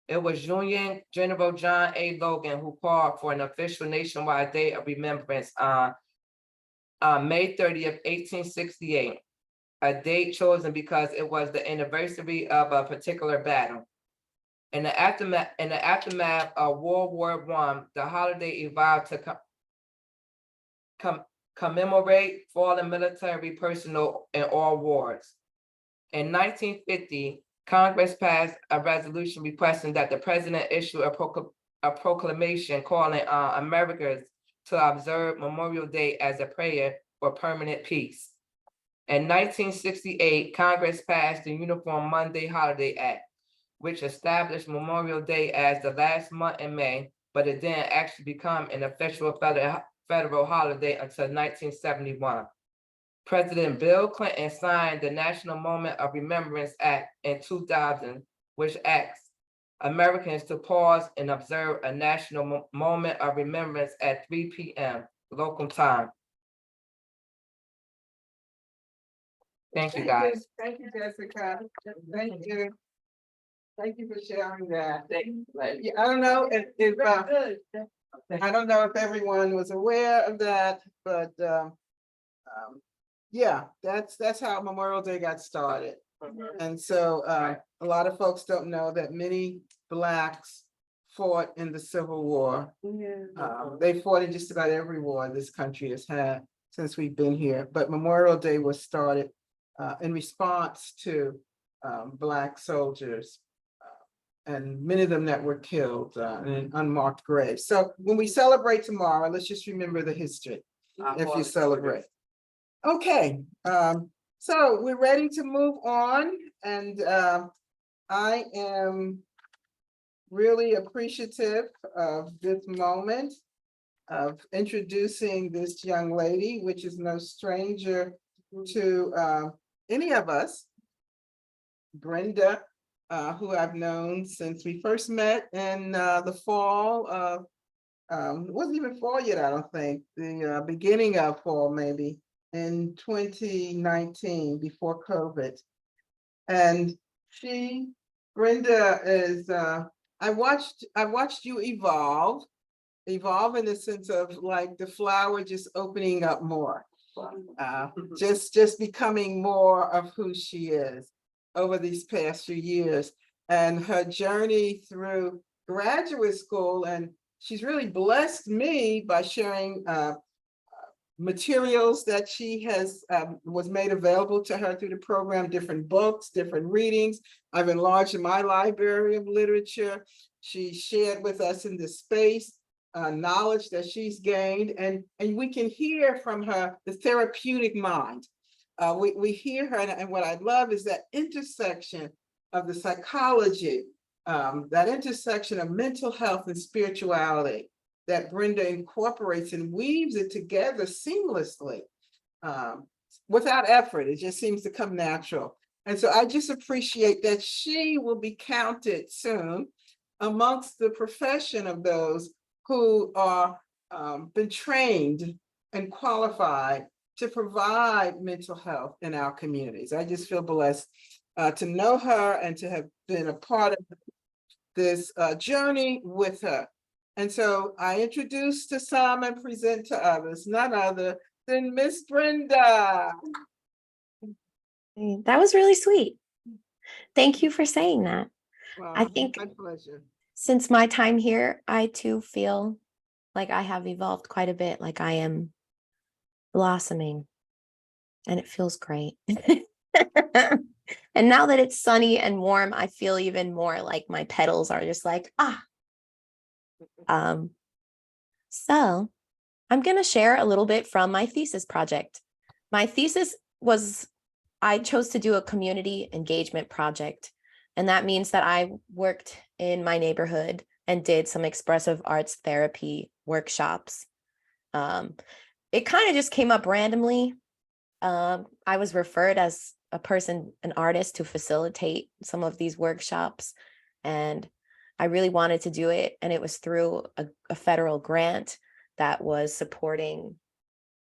It was Union General John A. Logan who called for an official nationwide day of remembrance on May 30th, 1868, a date chosen because it was the anniversary of a particular battle. In the aftermath of World War I, the holiday evolved to commemorate fallen military personnel in all wars. In 1950, Congress passed a resolution requesting that the president issue a a proclamation calling on Americans to observe Memorial Day as a prayer for permanent peace. In 1968, Congress passed the Uniform Monday Holiday Act, which established Memorial Day as the last month in May, but it didn't actually become an official federal holiday until 1971. President Bill Clinton signed the National Moment of Remembrance Act in 2000, which asks Americans to pause and observe a national moment of remembrance at 3 p.m. local time. Thank you, guys. Thank you, Jessica. Thank you. Thank you for sharing that. Yeah, I don't know if I don't know if everyone was aware of that, but yeah, that's how Memorial Day got started. And so a lot of folks don't know that many Blacks fought in the Civil War. They fought in just about every war this country has had since we've been here. But Memorial Day was started in response to Black soldiers and many of them that were killed in unmarked graves. So when we celebrate tomorrow, let's just remember the history if you celebrate. Okay, so we're ready to move on, and I am really appreciative of this moment of introducing this young lady, which is no stranger to any of us. Brenda, who I've known since we first met in the fall of, it wasn't even fall yet, I don't think, the beginning of fall maybe, in 2019 before COVID. And Brenda is, I watched you evolve in the sense of like the flower just opening up more, just becoming more of who she is over these past few years, and her journey through graduate school. And she's really blessed me by sharing materials that she has was made available to her through the program, different books, different readings. I've enlarged my library of literature. She shared with us in this space knowledge that she's gained, and we can hear from her the therapeutic mind. We hear her, and what I love is that intersection of the psychology, that intersection of mental health and spirituality that Brenda incorporates and weaves it together seamlessly, without effort. It just seems to come natural. And so I just appreciate that she will be counted soon amongst the profession of those who are been trained and qualified to provide mental health in our communities. I just feel blessed to know her and to have been a part of this journey with her. And so I introduce to some and present to others, none other than Miss Brenda. That was really sweet. Thank you for saying that. Well, I think my pleasure. since my time here, I too feel like I have evolved quite a bit, like I am blossoming, and it feels great. And now that it's sunny and warm, I feel even more like my petals are just like, So I'm going to share a little bit from my thesis project. My thesis was, I chose to do a community engagement project. And that means that I worked in my neighborhood and did some expressive arts therapy workshops. It kind of just came up randomly. I was referred as an artist to facilitate some of these workshops. And I really wanted to do it. And it was through a federal grant that was supporting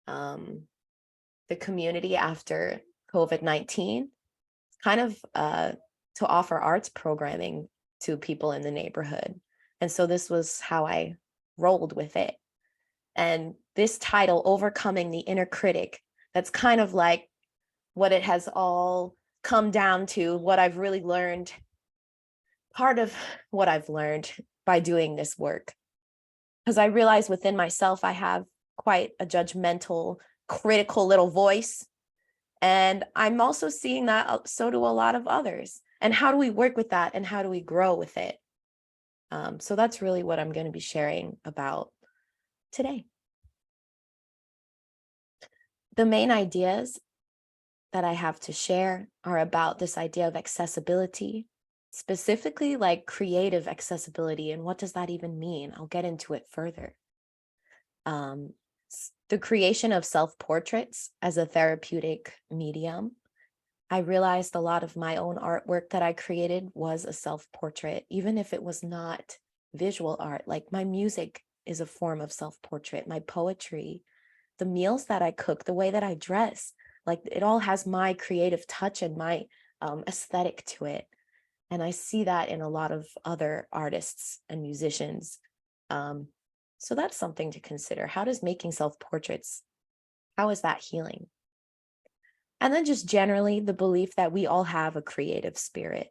the community after COVID-19, kind of to offer arts programming to people in the neighborhood. And so this was how I rolled with it. And this title, Overcoming the Inner Critic, that's kind of like what it has all come down to, what I've really learned, part of what I've learned by doing this work. Because I realize within myself, I have quite a judgmental, critical little voice. And I'm also seeing that so do a lot of others. And how do we work with that? And how do we grow with it? So that's really what I'm going to be sharing about today. The main ideas that I have to share are about this idea of accessibility, specifically like creative accessibility. And what does that even mean? I'll get into it further. The creation of self-portraits as a therapeutic medium. I realized a lot of my own artwork that I created was a self-portrait, even if it was not visual art. Like my music is a form of self-portrait, my poetry, the meals that I cook, the way that I dress, like it all has my creative touch and my aesthetic to it. And I see that in a lot of other artists and musicians. So that's something to consider. How does making self-portraits, how is that healing? And then just generally the belief that we all have a creative spirit.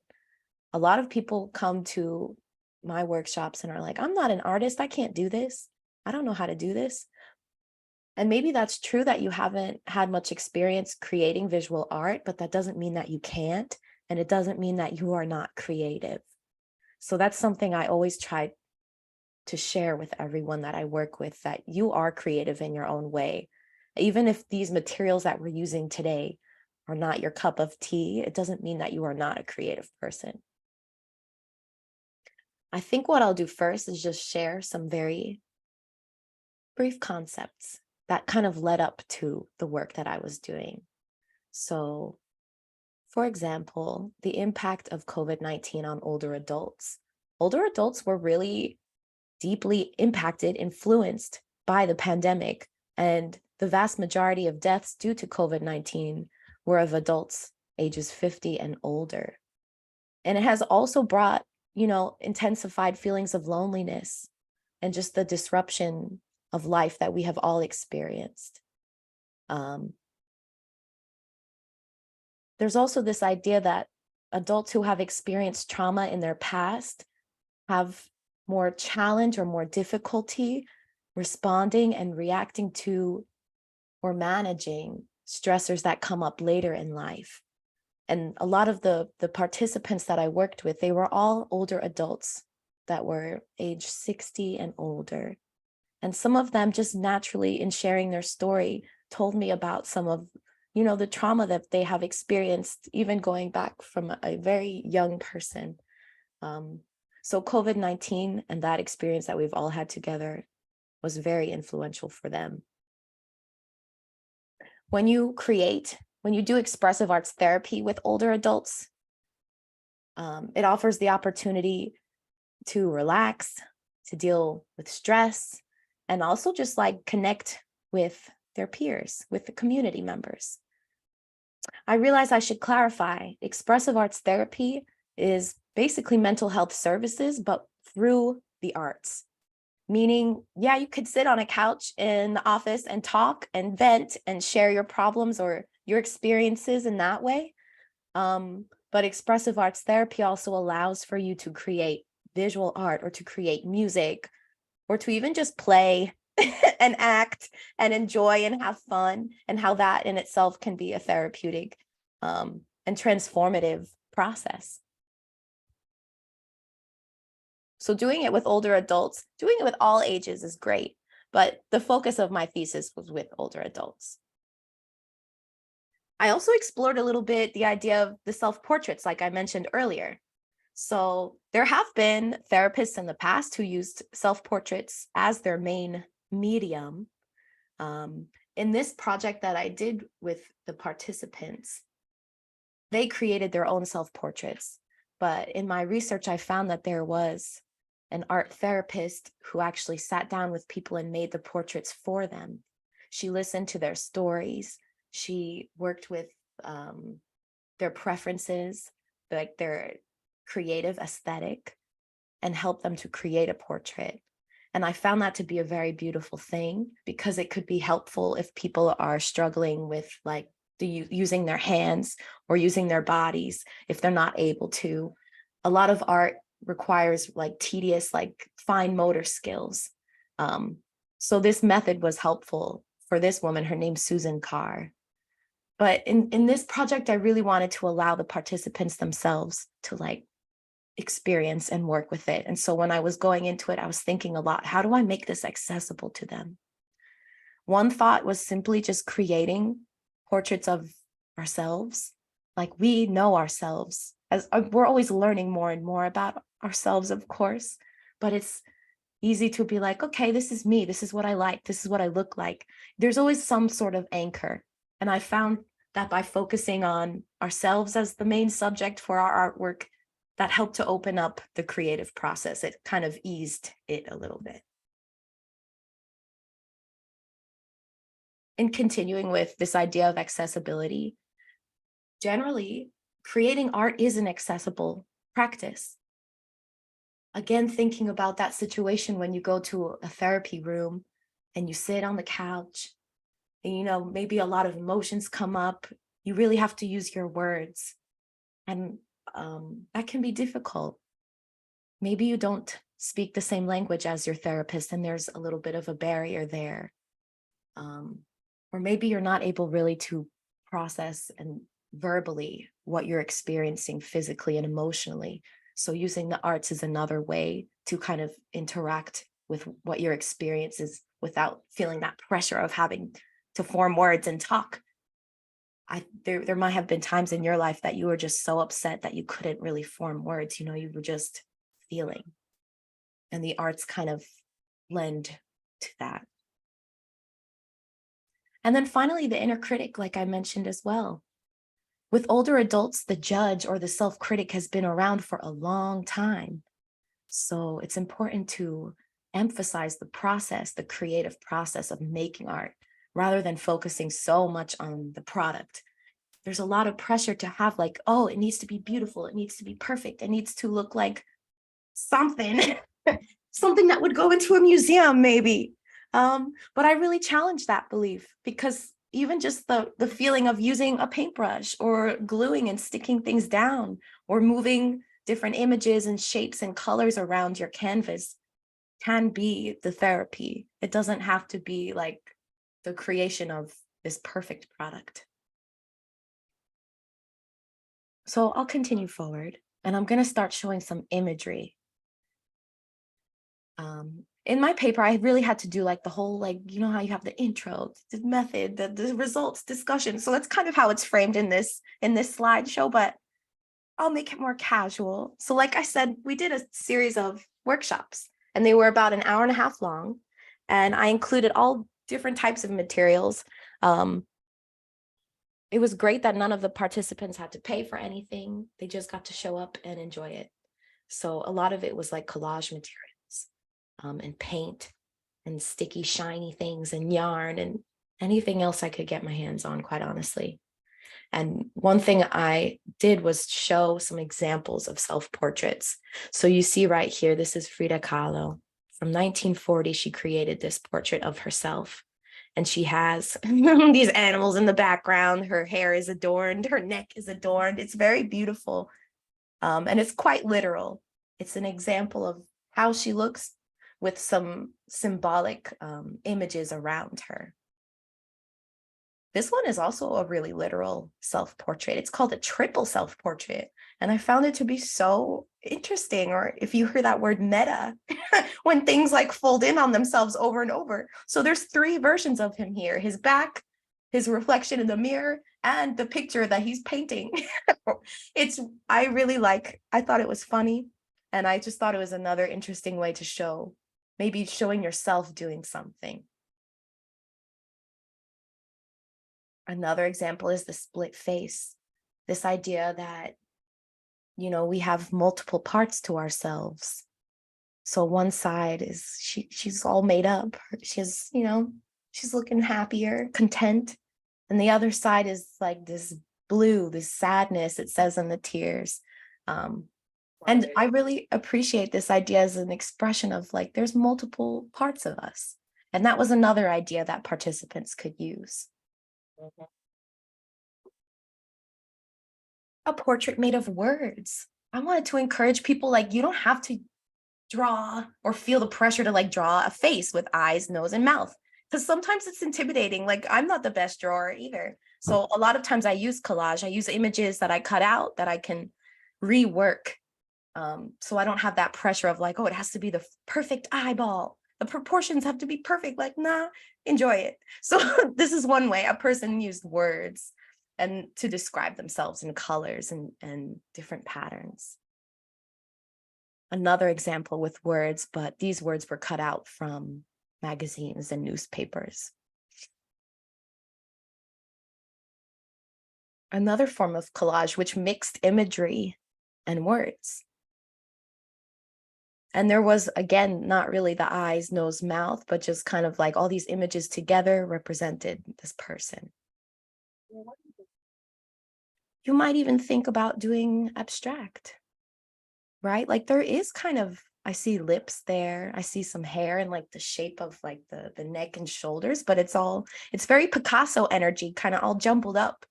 A lot of people come to my workshops and are like, I'm not an artist. I can't do this. I don't know how to do this. And maybe that's true that you haven't had much experience creating visual art, but that doesn't mean that you can't. And it doesn't mean that you are not creative. So that's something I always try to share with everyone that I work with, that you are creative in your own way. Even if these materials that we're using today are not your cup of tea, it doesn't mean that you are not a creative person. I think what I'll do first is just share some very brief concepts that kind of led up to the work that I was doing. So, for example, the impact of COVID-19 on older adults. Older adults were really deeply impacted, influenced by the pandemic, and the vast majority of deaths due to COVID-19 were of adults ages 50 and older. And it has also brought, intensified feelings of loneliness and just the disruption of life that we have all experienced. There's also this idea that adults who have experienced trauma in their past have more challenge or more difficulty responding and reacting to or managing stressors that come up later in life. And a lot of the participants that I worked with, they were all older adults that were age 60 and older. And some of them just naturally, in sharing their story, told me about some of, the trauma that they have experienced, even going back from a very young person. So COVID-19 and that experience that we've all had together was very influential for them. When you do expressive arts therapy with older adults, it offers the opportunity to relax, to deal with stress, and also just like connect with their peers, with the community members. I realize I should clarify, expressive arts therapy is basically mental health services, but through the arts. Meaning, yeah, you could sit on a couch in the office and talk and vent and share your problems or your experiences in that way. But expressive arts therapy also allows for you to create visual art or to create music or to even just play and act and enjoy and have fun, and how that in itself can be a therapeutic and transformative process. So doing it with older adults, doing it with all ages is great, but the focus of my thesis was with older adults. I also explored a little bit the idea of the self-portraits, like I mentioned earlier. So there have been therapists in the past who used self-portraits as their main medium. In this project that I did with the participants, they created their own self-portraits. But in my research, I found that there was an art therapist who actually sat down with people and made the portraits for them. She listened to their stories. She worked with their preferences, like their creative aesthetic, and helped them to create a portrait. And I found that to be a very beautiful thing, because it could be helpful if people are struggling with like using their hands or using their bodies, if they're not able to. A lot of art requires like tedious, like fine motor skills. So this method was helpful for this woman. Her name's Susan Carr. But in this project, I really wanted to allow the participants themselves to like experience and work with it. And so when I was going into it, I was thinking a lot, how do I make this accessible to them? One thought was simply just creating portraits of ourselves. Like, we know ourselves, as we're always learning more and more about ourselves, of course, but it's easy to be like, okay, this is me. This is what I like. This is what I look like. There's always some sort of anchor. And I found that by focusing on ourselves as the main subject for our artwork, that helped to open up the creative process. It kind of eased it a little bit. In continuing with this idea of accessibility, generally, creating art is an accessible practice. Again, thinking about that situation when you go to a therapy room and you sit on the couch and, you know, maybe a lot of emotions come up, you really have to use your words. And that can be difficult. Maybe you don't speak the same language as your therapist and there's a little bit of a barrier there. Or maybe you're not able really to process and verbally what you're experiencing physically and emotionally. So using the arts is another way to kind of interact with what your experience is without feeling that pressure of having to form words and talk. There might have been times in your life that you were just so upset that you couldn't really form words, you know, you were just feeling. And the arts kind of lend to that. And then finally, the inner critic, like I mentioned as well. With older adults, the judge or the self-critic has been around for a long time. So it's important to emphasize the process, the creative process of making art, rather than focusing so much on the product. There's a lot of pressure to have like, oh, it needs to be beautiful. It needs to be perfect. It needs to look like something, something that would go into a museum maybe. But I really challenge that belief, because even just the feeling of using a paintbrush or gluing and sticking things down or moving different images and shapes and colors around your canvas can be the therapy. It doesn't have to be like the creation of this perfect product. So I'll continue forward and I'm going to start showing some imagery. In my paper, I really had to do like the whole, like, you know how you have the intro, the method, the results, discussion. So that's kind of how it's framed in this slideshow, but I'll make it more casual. So like I said, we did a series of workshops and they were about an hour and a half long. And I included all different types of materials. It was great that none of the participants had to pay for anything. They just got to show up and enjoy it. So a lot of it was like collage materials. And paint and sticky, shiny things and yarn and anything else I could get my hands on, quite honestly. And one thing I did was show some examples of self-portraits. So you see right here, this is Frida Kahlo. From 1940, she created this portrait of herself. And she has these animals in the background. Her hair is adorned. Her neck is adorned. It's very beautiful. And it's quite literal. It's an example of how she looks with some symbolic images around her. This one is also a really literal self-portrait. It's called a triple self-portrait. And I found it to be so interesting, or if you hear that word meta, when things like fold in on themselves over and over. So there's 3 versions of him here: his back, his reflection in the mirror, and the picture that he's painting. I thought it was funny. And I just thought it was another interesting way to show, maybe showing yourself doing something. Another example is the split face. This idea that, you know, we have multiple parts to ourselves. So one side is she's all made up. She's, you know, she's looking happier, content. And the other side is like this blue, this sadness, it says in the tears. And I really appreciate this idea as an expression of like, there's multiple parts of us. And that was another idea that participants could use. A portrait made of words. I wanted to encourage people, like, you don't have to draw or feel the pressure to like draw a face with eyes, nose, and mouth, because sometimes it's intimidating. Like, I'm not the best drawer either. So a lot of times I use collage. I use images that I cut out that I can rework So I don't have that pressure of like, oh, it has to be the perfect eyeball. The proportions have to be perfect. Like, nah, enjoy it. So this is one way a person used words and to describe themselves in colors and different patterns. Another example with words, but these words were cut out from magazines and newspapers. Another form of collage, which mixed imagery and words. And there was, again, not really the eyes, nose, mouth, but just kind of like all these images together represented this person. You might even think about doing abstract, right? Like there is kind of, I see lips there. I see some hair and like the shape of like the neck and shoulders, but it's very Picasso energy, kind of all jumbled up.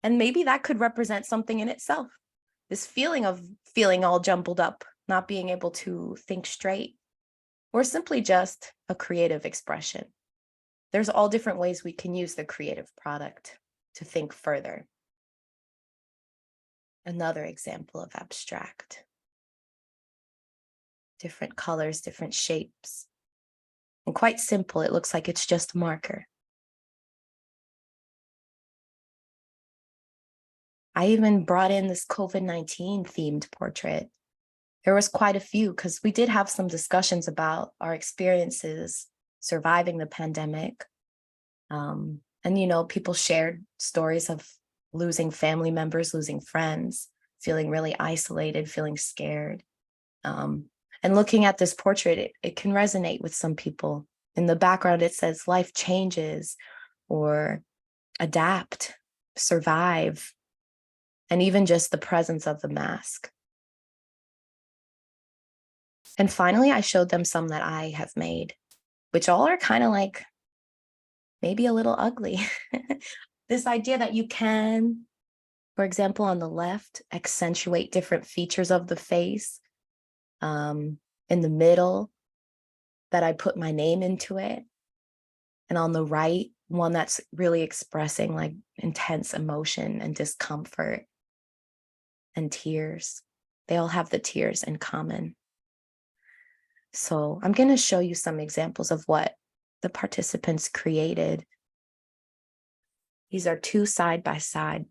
And maybe that could represent something in itself. This feeling of feeling all jumbled up, not being able to think straight, or simply just a creative expression. There's all different ways we can use the creative product to think further. Another example of abstract. Different colors, different shapes. And quite simple, it looks like it's just a marker. I even brought in this COVID-19 themed portrait. There was quite a few because we did have some discussions about our experiences surviving the pandemic. And, you know, people shared stories of losing family members, losing friends, feeling really isolated, feeling scared. And looking at this portrait, it can resonate with some people. In the background, it says life changes or adapt, survive, and even just the presence of the mask. And finally, I showed them some that I have made, which all are kind of like maybe a little ugly. This idea that you can, for example, on the left, accentuate different features of the face. In the middle, that I put my name into it. And on the right, one that's really expressing like intense emotion and discomfort and tears. They all have the tears in common. So I'm going to show you some examples of what the participants created. These are two side by side.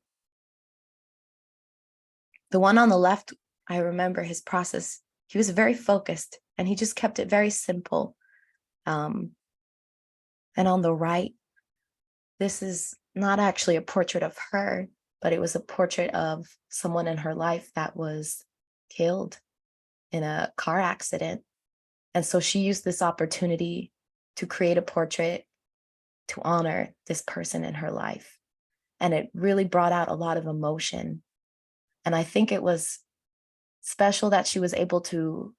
The one on the left, I remember his process. He was very focused and he just kept it very simple. And on the right, this is not actually a portrait of her, but it was a portrait of someone in her life that was killed in a car accident. And so she used this opportunity to create a portrait to honor this person in her life. And it really brought out a lot of emotion. And I think it was special that she was able to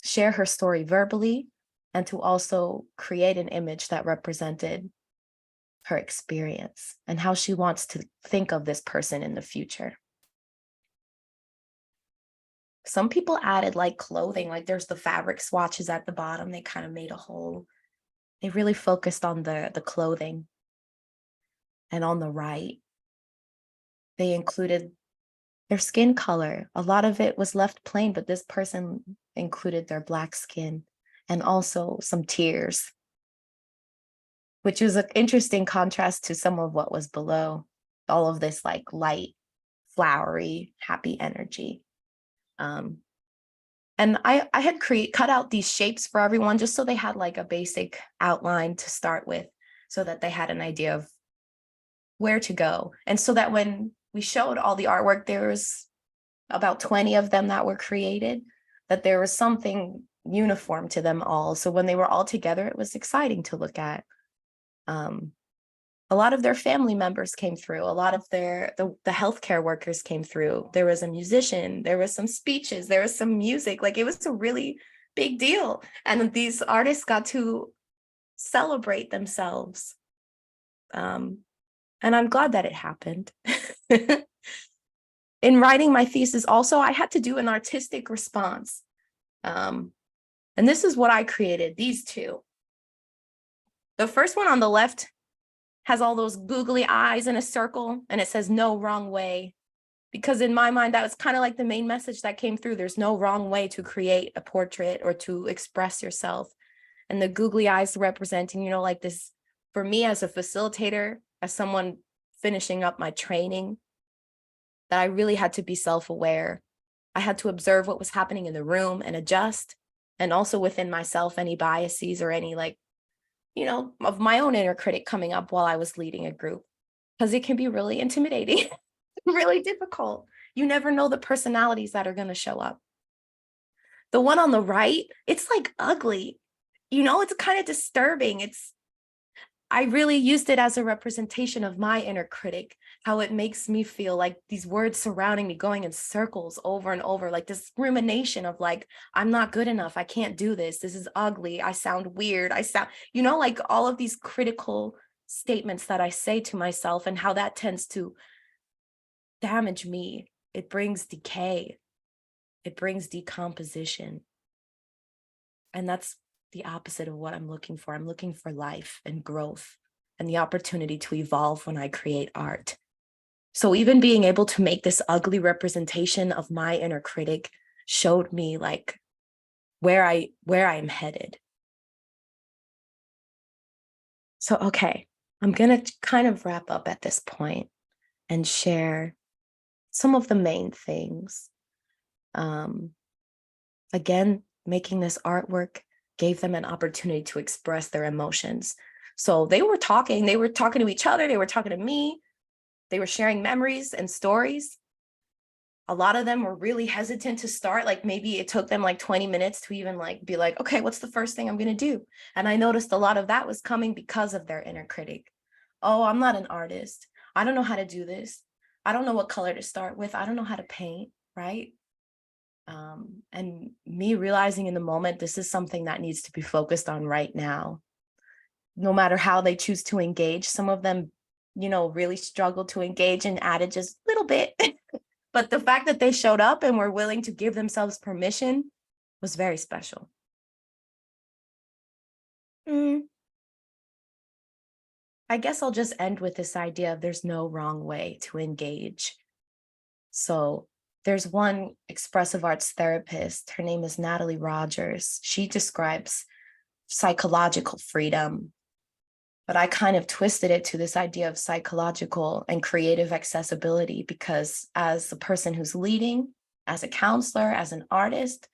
share her story verbally and to also create an image that represented her experience and how she wants to think of this person in the future. Some people added like clothing, like there's the fabric swatches at the bottom. They kind of made a whole, they really focused on the clothing. And on the right, they included their skin color. A lot of it was left plain, but this person included their Black skin and also some tears, which was an interesting contrast to some of what was below. All of this like light, flowery, happy energy. And I had cut out these shapes for everyone just so they had like a basic outline to start with, so that they had an idea of where to go. And so that when we showed all the artwork, there was about 20 of them that were created, that there was something uniform to them all. So when they were all together, it was exciting to look at. A lot of their family members came through. A lot of the healthcare workers came through. There was a musician, there was some speeches, there was some music. Like it was a really big deal. And these artists got to celebrate themselves. And I'm glad that it happened. In writing my thesis also, I had to do an artistic response. And this is what I created, these two. The first one on the left has all those googly eyes in a circle, and it says no wrong way, because in my mind, that was kind of like the main message that came through. There's no wrong way to create a portrait or to express yourself. And the googly eyes representing, you know, like this, for me as a facilitator, as someone finishing up my training, that I really had to be self-aware. I had to observe what was happening in the room and adjust, and also within myself, any biases or any, like, you know, of my own inner critic coming up while I was leading a group, because it can be really intimidating, really difficult. You never know the personalities that are going to show up. The one on the right, it's like ugly, you know, it's kind of disturbing. I really used it as a representation of my inner critic, how it makes me feel like these words surrounding me going in circles over and over, like this rumination of like, I'm not good enough. I can't do this. This is ugly. I sound weird. I sound, you know, like all of these critical statements that I say to myself, and how that tends to damage me. It brings decay. It brings decomposition. And that's the opposite of what I'm looking for. I'm looking for life and growth and the opportunity to evolve when I create art. So even being able to make this ugly representation of my inner critic showed me like where I'm headed. So, okay, I'm going to kind of wrap up at this point and share some of the main things. Again, making this artwork gave them an opportunity to express their emotions. So they were talking to each other, they were talking to me, they were sharing memories and stories. A lot of them were really hesitant to start. Like maybe it took them like 20 minutes to even like be like, okay, what's the first thing I'm gonna do? And I noticed a lot of that was coming because of their inner critic. Oh, I'm not an artist. I don't know how to do this. I don't know what color to start with. I don't know how to paint, right? And me realizing in the moment, this is something that needs to be focused on right now. No matter how they choose to engage, some of them, you know, really struggle to engage and added just a little bit. But the fact that they showed up and were willing to give themselves permission was very special. I guess I'll just end with this idea of there's no wrong way to engage. So there's one expressive arts therapist, her name is Natalie Rogers. She describes psychological freedom, but I kind of twisted it to this idea of psychological and creative accessibility, because as a person who's leading, as a counselor, as an artist,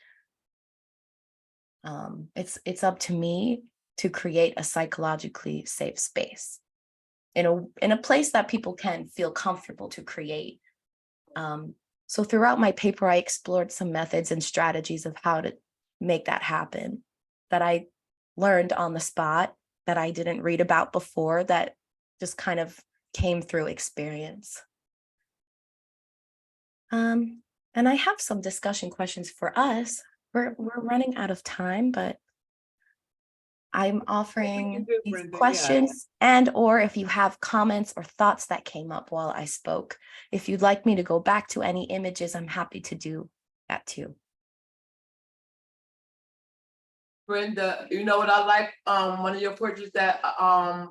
it's up to me to create a psychologically safe space in a place that people can feel comfortable to create. So throughout my paper, I explored some methods and strategies of how to make that happen that I learned on the spot, that I didn't read about before, that just kind of came through experience. And I have some discussion questions for us. We're running out of time, but I'm offering do, these Brenda, yeah. questions, and or if you have comments or thoughts that came up while I spoke. If you'd like me to go back to any images, I'm happy to do that too. Brenda, you know what I like? One of your portraits that I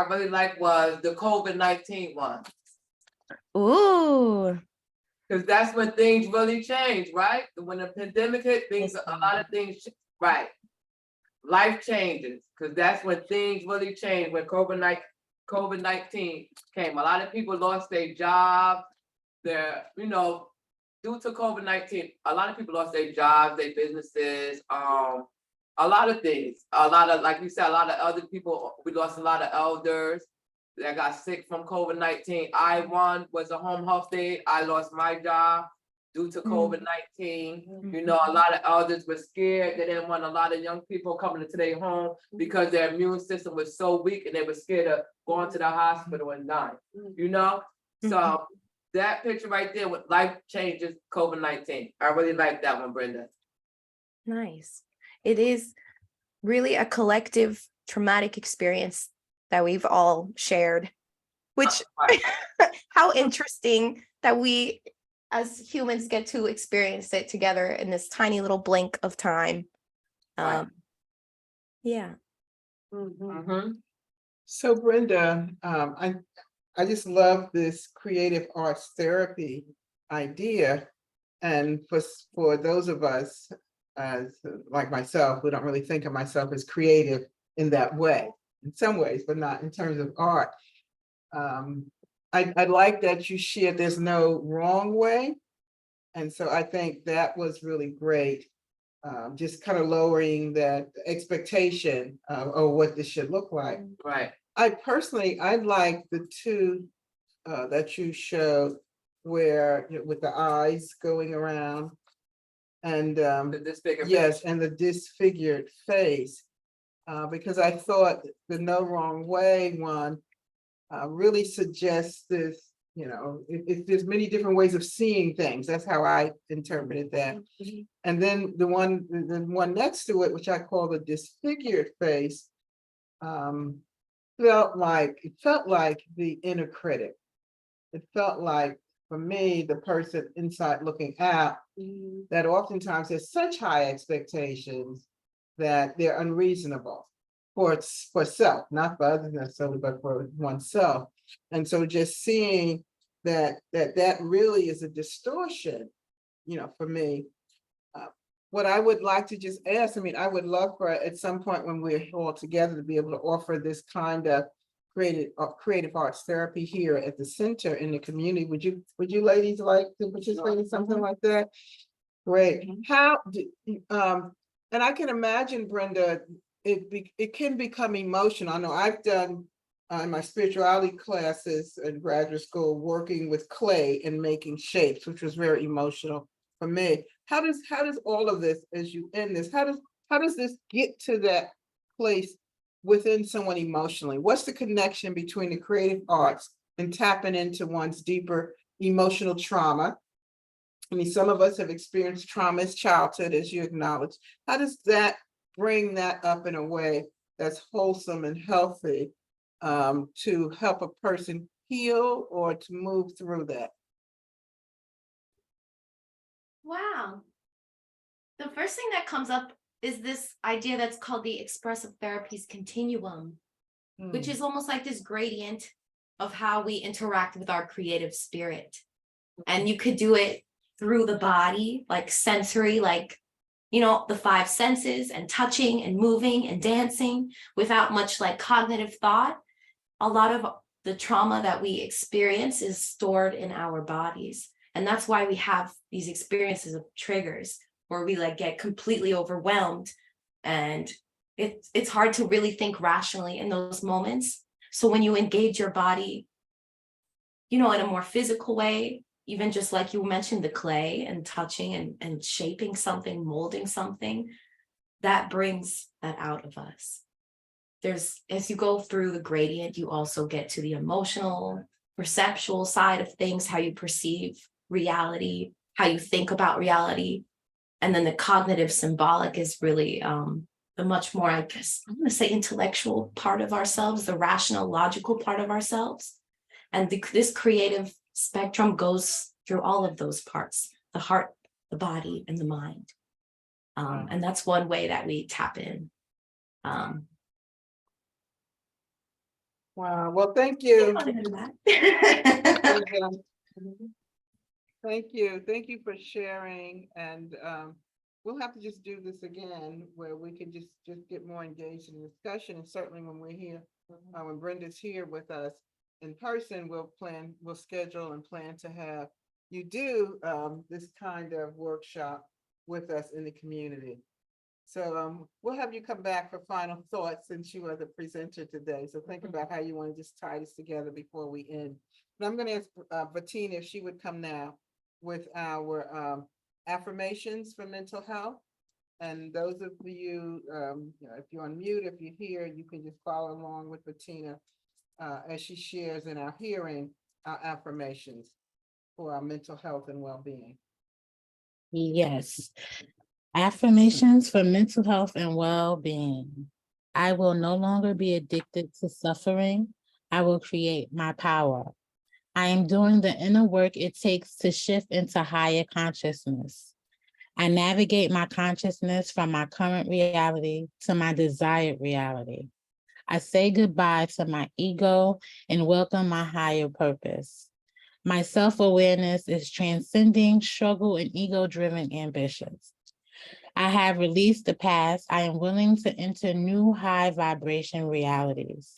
really like was the COVID-19 one. Ooh. Because that's when things really change, right? When the pandemic hit, things, a lot of things, right? Life changes, because that's when things really change. When COVID-19 came, a lot of people lost their job. Their, you know, due to COVID-19, a lot of people lost their jobs, their businesses, a lot of things. A lot of, like you said, a lot of other people. We lost a lot of elders that got sick from COVID-19. I was a home health aide. I lost my job due to COVID-19. You know, a lot of elders were scared. They didn't want a lot of young people coming into their home because their immune system was so weak and they were scared of going to the hospital and dying, you know? So that picture right there with life changes, COVID-19. I really like that one, Brenda. Nice. It is really a collective traumatic experience that we've all shared, which how interesting that we as humans get to experience it together in this tiny little blink of time. Yeah. So Brenda, I just love this creative arts therapy idea. And for those of us, as like myself, who don't really think of myself as creative in that way, in some ways, but not in terms of art. I like that you shared there's no wrong way. And so I think that was really great. Just kind of lowering that expectation of what this should look like. Right. I personally, I like the two that you showed where, with the eyes going around and The disfigured yes, face. and the disfigured face. Because I thought the no wrong way one really suggests this, if there's many different ways of seeing things, that's how I interpreted that. And then the one next to it, which I call the disfigured face, felt like the inner critic. It felt like, for me, the person inside looking out, that oftentimes has such high expectations that they're unreasonable for self, not for others necessarily, but for oneself. And so just seeing that really is a distortion, for me. What I would like to just ask, I would love for at some point when we're all together to be able to offer this kind of creative arts therapy here at the center in the community. Would you ladies like to participate in something like that? Great. And I can imagine, Brenda, it can become emotional. I know I've done in my spirituality classes in graduate school, working with clay and making shapes, which was very emotional for me. How does all of this, as you end this, how does this get to that place within someone emotionally? What's the connection between the creative arts and tapping into one's deeper emotional trauma? Some of us have experienced trauma as childhood, as you acknowledged. How does that bring that up in a way that's wholesome and healthy to help a person heal or to move through that? Wow. The first thing that comes up is this idea that's called the expressive therapies continuum, which is almost like this gradient of how we interact with our creative spirit. And you could do it through the body, like sensory, like, the five senses, and touching and moving and dancing without much like cognitive thought. A lot of the trauma that we experience is stored in our bodies. And that's why we have these experiences of triggers where we like get completely overwhelmed, and it's hard to really think rationally in those moments. So when you engage your body, in a more physical way, even just like you mentioned, the clay and touching and shaping something, molding something, that brings that out of us. As you go through the gradient, you also get to the emotional, perceptual side of things, how you perceive reality, how you think about reality. And then the cognitive symbolic is really the much more, I guess, I'm going to say intellectual part of ourselves, the rational, logical part of ourselves. And this creative spectrum goes through all of those parts, the heart, the body, and the mind. And that's one way that we tap in. Wow. Well, thank you. That. Thank you. Thank you for sharing. And we'll have to just do this again where we can just get more engaged in discussion. And certainly when we're here, when Brenda's here with us in person, we'll schedule and plan to have you do this kind of workshop with us in the community. So we'll have you come back for final thoughts since you are the presenter today. So think about how you want to just tie this together before we end. And I'm going to ask Bettina if she would come now with our affirmations for mental health. And those of you, if you're on mute, if you're here, you can just follow along with Bettina as she shares in our hearing our affirmations for our mental health and well-being. Yes. Affirmations for mental health and well-being. I will no longer be addicted to suffering. I will create my power. I am doing the inner work it takes to shift into higher consciousness. I navigate my consciousness from my current reality to my desired reality. I say goodbye to my ego and welcome my higher purpose. My self-awareness is transcending struggle and ego-driven ambitions. I have released the past. I am willing to enter new high vibration realities.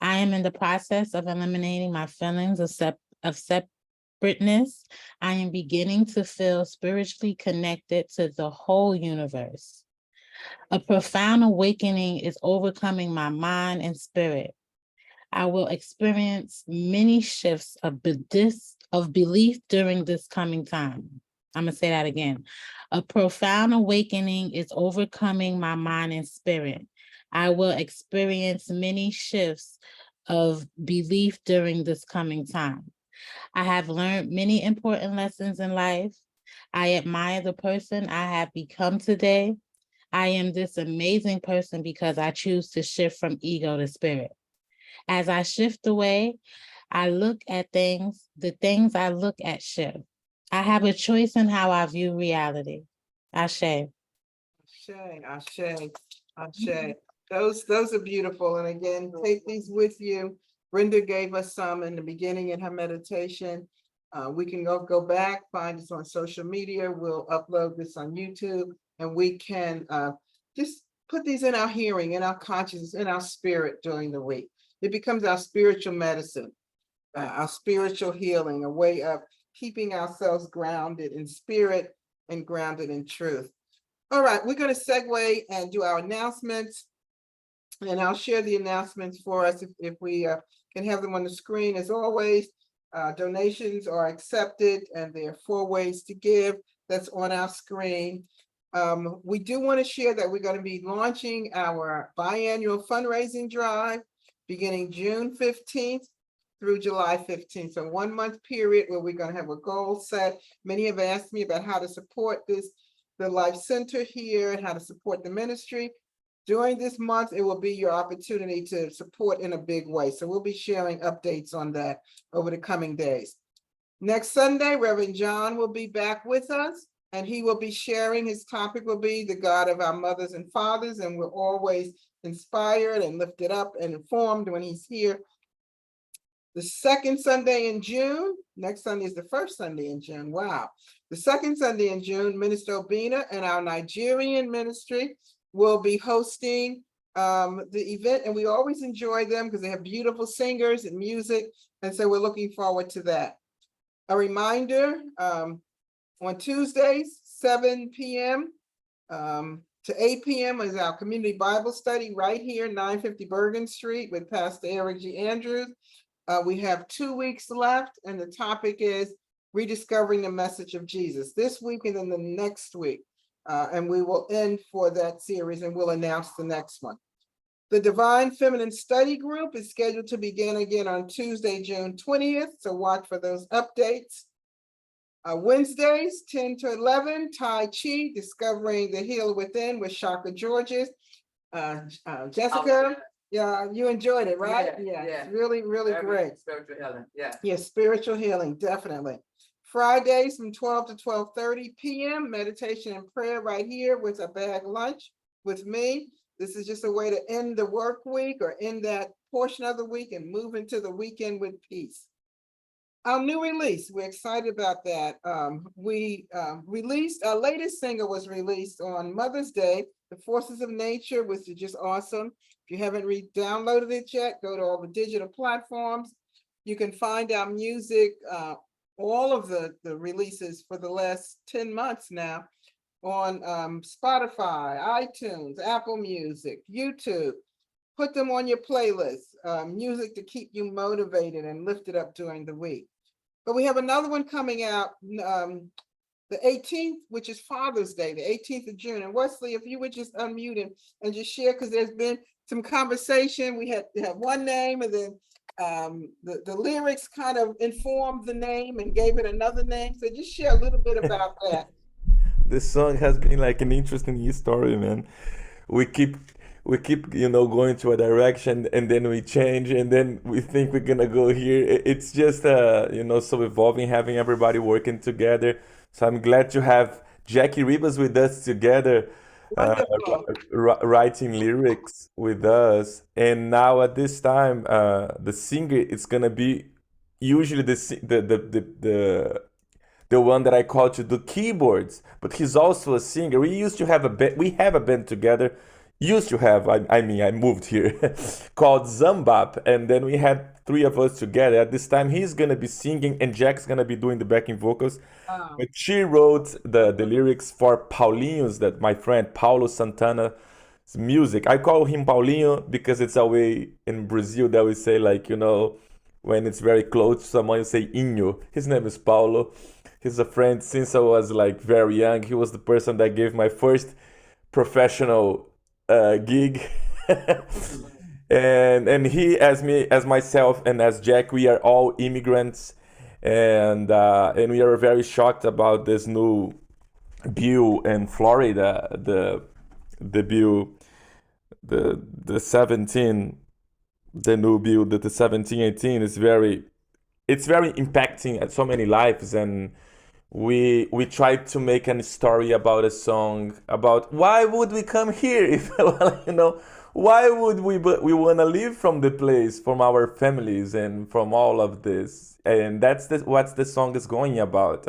I am in the process of eliminating my feelings of separateness. I am beginning to feel spiritually connected to the whole universe. A profound awakening is overcoming my mind and spirit. I will experience many shifts of belief during this coming time. I'm going to say that again. A profound awakening is overcoming my mind and spirit. I will experience many shifts of belief during this coming time. I have learned many important lessons in life. I admire the person I have become today. I am this amazing person because I choose to shift from ego to spirit. As I shift away, I look at things, the things I look at shift. I have a choice in how I view reality. Ashe. Ashe. Those are beautiful. And again, take these with you. Brenda gave us some in the beginning in her meditation. We can go back, find us on social media. We'll upload this on YouTube, and we can just put these in our hearing, in our consciousness, in our spirit during the week. It becomes our spiritual medicine, our spiritual healing, a way of keeping ourselves grounded in spirit and grounded in truth. All right, we're going to segue and do our announcements. And I'll share the announcements for us if we can have them on the screen. As always, donations are accepted, and there are 4 ways to give. That's on our screen. We do want to share that we're going to be launching our biannual fundraising drive beginning June 15th through July 15th. So 1 month period where we're going to have a goal set. Many have asked me about how to support this, the Life Center here, and how to support the ministry. During this month, it will be your opportunity to support in a big way. So we'll be sharing updates on that over the coming days. Next Sunday, Reverend John will be back with us, and he will be sharing. His topic will be the God of our mothers and fathers, and we're always inspired and lifted up and informed when he's here. The second Sunday in June, next Sunday is the first Sunday in June. Wow. The second Sunday in June, Minister Obina and our Nigerian ministry will be hosting the event, and we always enjoy them because they have beautiful singers and music, and so we're looking forward to that. A reminder, on Tuesdays, 7 p.m. To 8 p.m. is our community Bible study right here, 950 Bergen Street with Pastor Eric G. Andrews. We have 2 weeks left, and the topic is rediscovering the message of Jesus this week and then the next week. And we will end for that series, and we'll announce the next one. The Divine Feminine Study Group is scheduled to begin again on Tuesday, June 20th. So watch for those updates. Wednesdays, 10 to 11, Tai Chi, Discovering the Healer Within with Shaka Georges. Jessica, yeah, you enjoyed it, right? Yeah. It's really, really great. Spiritual healing, yeah. Yes, spiritual healing, definitely. Fridays from 12 to 12:30 p.m., meditation and prayer right here with a bag lunch with me. This is just a way to end the work week or end that portion of the week and move into the weekend with peace. Our new release, we're excited about that. We released, our latest single was released on Mother's Day, The Forces of Nature, which is just awesome. If you haven't downloaded it yet, go to all the digital platforms. You can find our music, all of the releases for the last 10 months now on Spotify, iTunes, Apple Music, YouTube. Put them on your playlist, music to keep you motivated and lifted up during the week. But we have another one coming out the 18th, which is Father's Day, the 18th of June. And Wesley, if you would just unmute and just share, because there's been some conversation. We had one name, and then the lyrics kind of informed the name and gave it another name. So just share a little bit about that. This song has been like an interesting story, man. We keep going to a direction, and then we change, and then we think we're gonna go here. It's just so evolving, having everybody working together. So I'm glad to have Jackie Ribas with us together, writing lyrics with us. And now at this time, the singer is gonna be usually the one that I call to do keyboards, but he's also a singer. We used to have a band. We have a band together. Used to have. I mean, I moved here, called Zambap, and then we had three of us together. At this time, he's gonna be singing, and Jack's gonna be doing the backing vocals. Oh, But she wrote the lyrics for Paulinho's, that my friend Paulo Santana's music. I call him Paulinho because it's a way in Brazil that we say, like, when it's very close to someone, you say Inho. His name is Paulo. He's a friend since I was like very young. He was the person that gave my first professional gig. And he, as me, as myself, and as Jack, we are all immigrants, and we are very shocked about this new bill in Florida, the bill, the 17, the new bill, the 1718 is very, it's very impacting at so many lives. And we tried to make a story about a song about why would we come here if why would we want to leave from the place, from our families, and from all of this. And that's what the song is going about,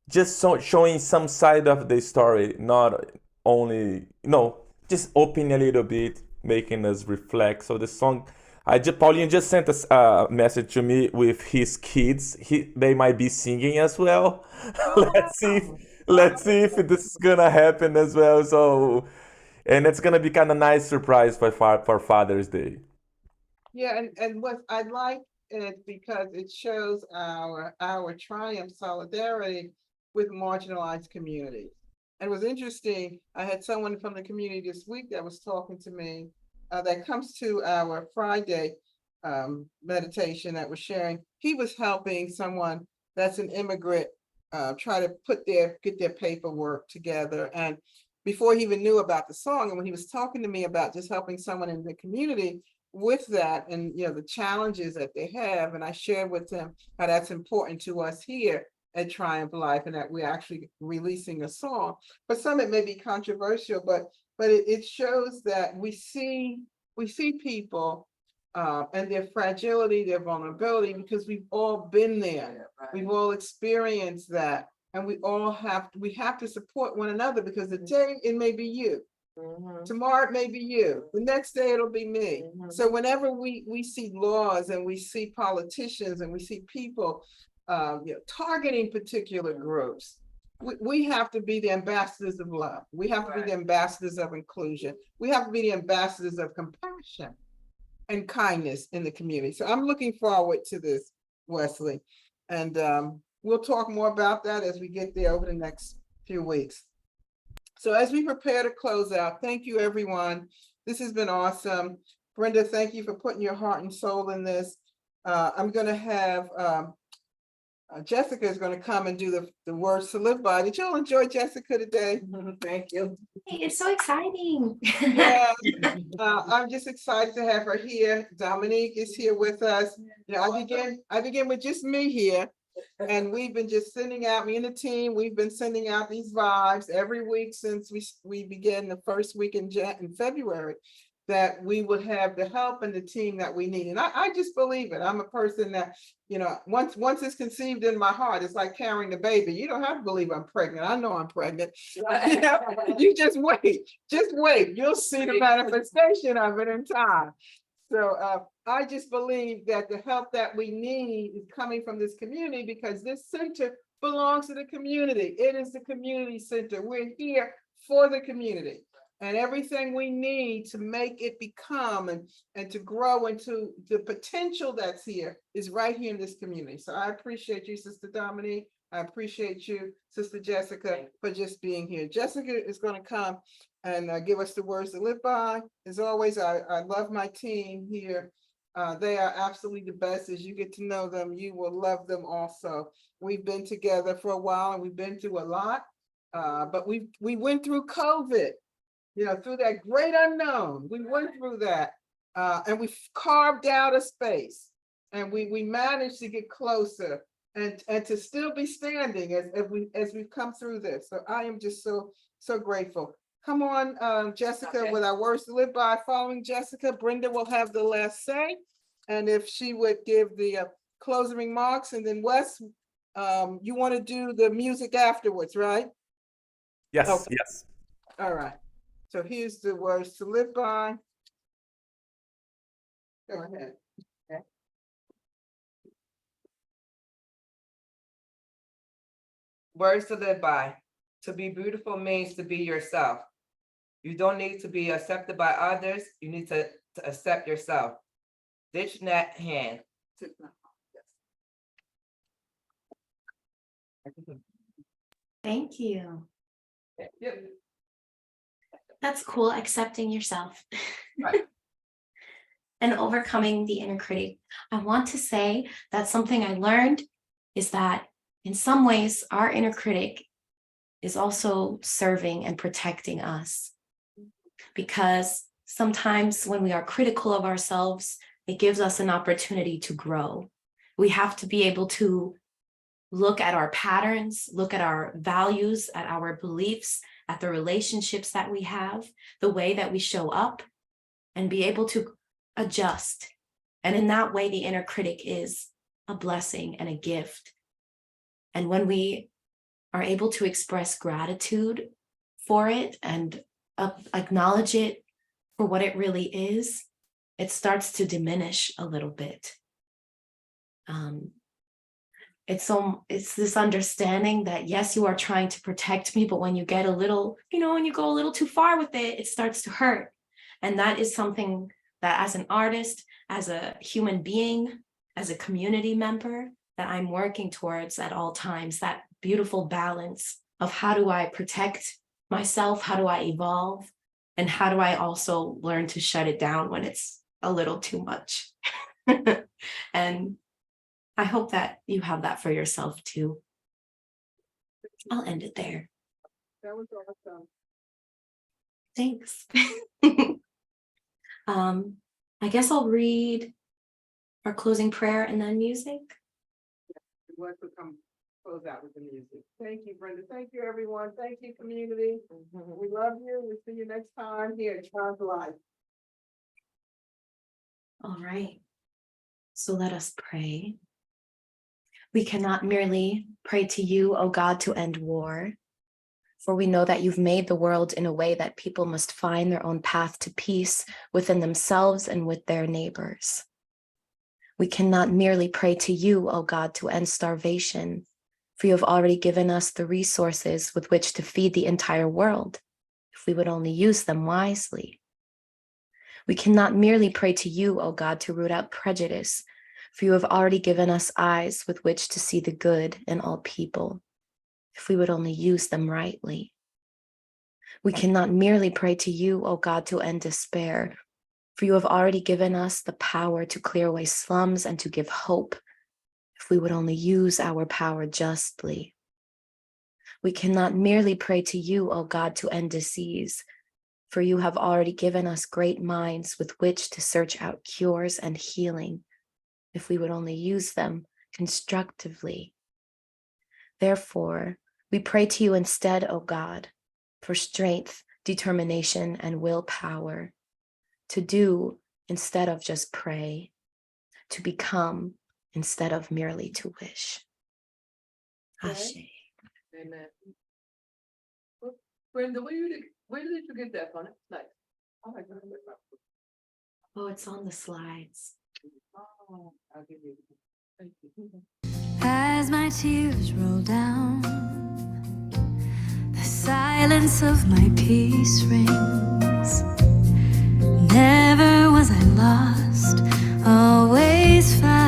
just showing some side of the story, not only, just opening a little bit, making us reflect. So the song, Pauline just sent us a message to me with his kids. They might be singing as well. let's see, wow. let's see if this is gonna happen as well. So, and it's gonna be kind of nice surprise for Father's Day. Yeah, and what I like it because it shows our triumph solidarity with marginalized communities. And it was interesting, I had someone from the community this week that was talking to me that comes to our Friday meditation that was sharing. He was helping someone that's an immigrant try to get their paperwork together. And before he even knew about the song, and when he was talking to me about just helping someone in the community with that, and the challenges that they have, and I shared with him how that's important to us here at Triumph Life, and that we're actually releasing a song. For some, it may be controversial, but it shows that we see people and their fragility, their vulnerability, because we've all been there. We've all experienced that, and we have to support one another, because today it may be you. Tomorrow it may be you. The next day it'll be me. So whenever we see laws, and we see politicians, and we see people targeting particular groups, we have to be the ambassadors of love. We have to be the ambassadors of inclusion. We have to be the ambassadors of compassion and kindness in the community. So I'm looking forward to this, Wesley. And we'll talk more about that as we get there over the next few weeks. So as we prepare to close out, thank you, everyone. This has been awesome. Brenda, thank you for putting your heart and soul in this. I'm going to have Jessica is going to come and do the words to live by. Did y'all enjoy Jessica today? Thank you. Hey, it's so exciting. Yeah, I'm just excited to have her here. Dominique is here with us. I began with just me here, and we've been just sending out, me and the team, we've been sending out these vibes every week since we began the first week in February, that we would have the help and the team that we need. And I just believe it. I'm a person that, once it's conceived in my heart, it's like carrying the baby. You don't have to believe I'm pregnant. I know I'm pregnant. You just wait. Just wait. You'll see the manifestation of it in time. So I just believe that the help that we need is coming from this community, because this center belongs to the community. It is the community center. We're here for the community. And everything we need to make it become and to grow into the potential that's here is right here in this community. So I appreciate you, Sister Dominique. I appreciate you, Sister Jessica, for just being here. Jessica is going to come and give us the words to live by. As always, I love my team here. They are absolutely the best. As you get to know them, you will love them also. We've been together for a while, and we've been through a lot, but we went through COVID. Through that great unknown, we went through that, and we carved out a space, and we managed to get closer and to still be standing as we've come through this. So I am just so grateful. Come on, Jessica, with our words to live by. Following Jessica, Brenda will have the last say, and if she would give the closing remarks, and then Wes, you want to do the music afterwards, right? Yes, Okay. yes. All right. So here's the words to live by. Go ahead. Okay. Words to live by. To be beautiful means to be yourself. You don't need to be accepted by others. You need to accept yourself. Ditch that hand. Thank you. Yep. That's cool, accepting yourself. Right. And overcoming the inner critic. I want to say that something I learned is that in some ways, our inner critic is also serving and protecting us. Because sometimes when we are critical of ourselves, it gives us an opportunity to grow. We have to be able to look at our patterns, look at our values, at our beliefs, at the relationships that we have, the way that we show up, and be able to adjust. And in that way, the inner critic is a blessing and a gift. And when we are able to express gratitude for it and acknowledge it for what it really is, it starts to diminish a little bit. It's this understanding that, yes, you are trying to protect me, but when you get a little, when you go a little too far with it, it starts to hurt. And that is something that as an artist, as a human being, as a community member, that I'm working towards at all times, that beautiful balance of how do I protect myself, how do I evolve, and how do I also learn to shut it down when it's a little too much. And I hope that you have that for yourself too. I'll end it there. That was awesome. Thanks. I guess I'll read our closing prayer and then music. Wes will come close out with the music. Thank you, Brenda. Thank you, everyone. Thank you, community. We love you. We'll see you next time here at Charmed Life. All right. So let us pray. We cannot merely pray to you, O God, to end war, for we know that you've made the world in a way that people must find their own path to peace within themselves and with their neighbors. We cannot merely pray to you, O God, to end starvation, for you have already given us the resources with which to feed the entire world, if we would only use them wisely. We cannot merely pray to you, O God, to root out prejudice, for you have already given us eyes with which to see the good in all people, if we would only use them rightly. We cannot merely pray to you, O God, to end despair, for you have already given us the power to clear away slums and to give hope, if we would only use our power justly. We cannot merely pray to you, O God, to end disease, for you have already given us great minds with which to search out cures and healing, if we would only use them constructively. Therefore, we pray to you instead, O God, for strength, determination, and willpower, to do instead of just pray, to become instead of merely to wish. Ashe. Amen. Brenda, where did you get that from? Nice. Oh, my God. Oh, it's on the slides. Oh, I'll give you. Thank you. As my tears roll down, the silence of my peace rings. Never was I lost, always found.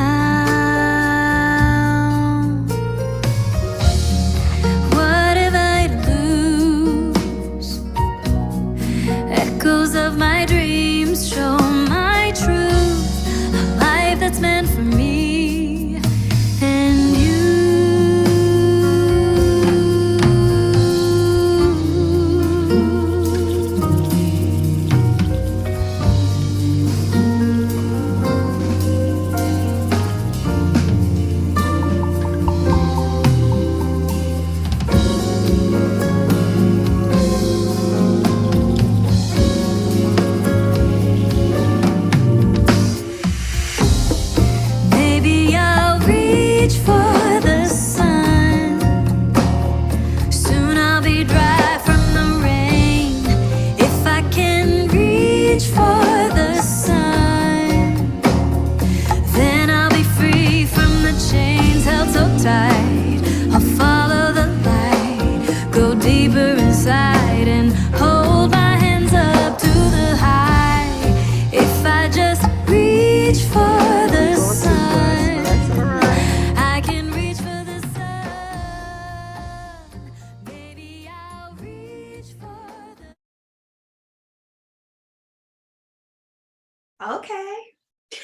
What have I to lose? Echoes of my dreams show my truth, a life that's meant for me and you. go deeper inside and hold my hands up to the high. If I just reach for the sun, I can reach for the sun. Maybe I'll reach for the Okay.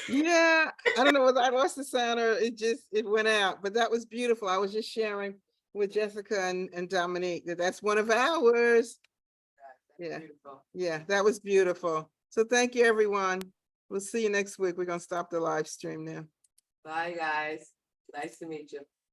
Yeah, I don't know whether I lost the sound or it went out, but that was beautiful. I was just sharing with Jessica and Dominique that's one of ours. Yeah. Yeah, that was beautiful. So thank you, everyone. We'll see you next week. We're gonna stop the live stream now. Bye, guys. Nice to meet you.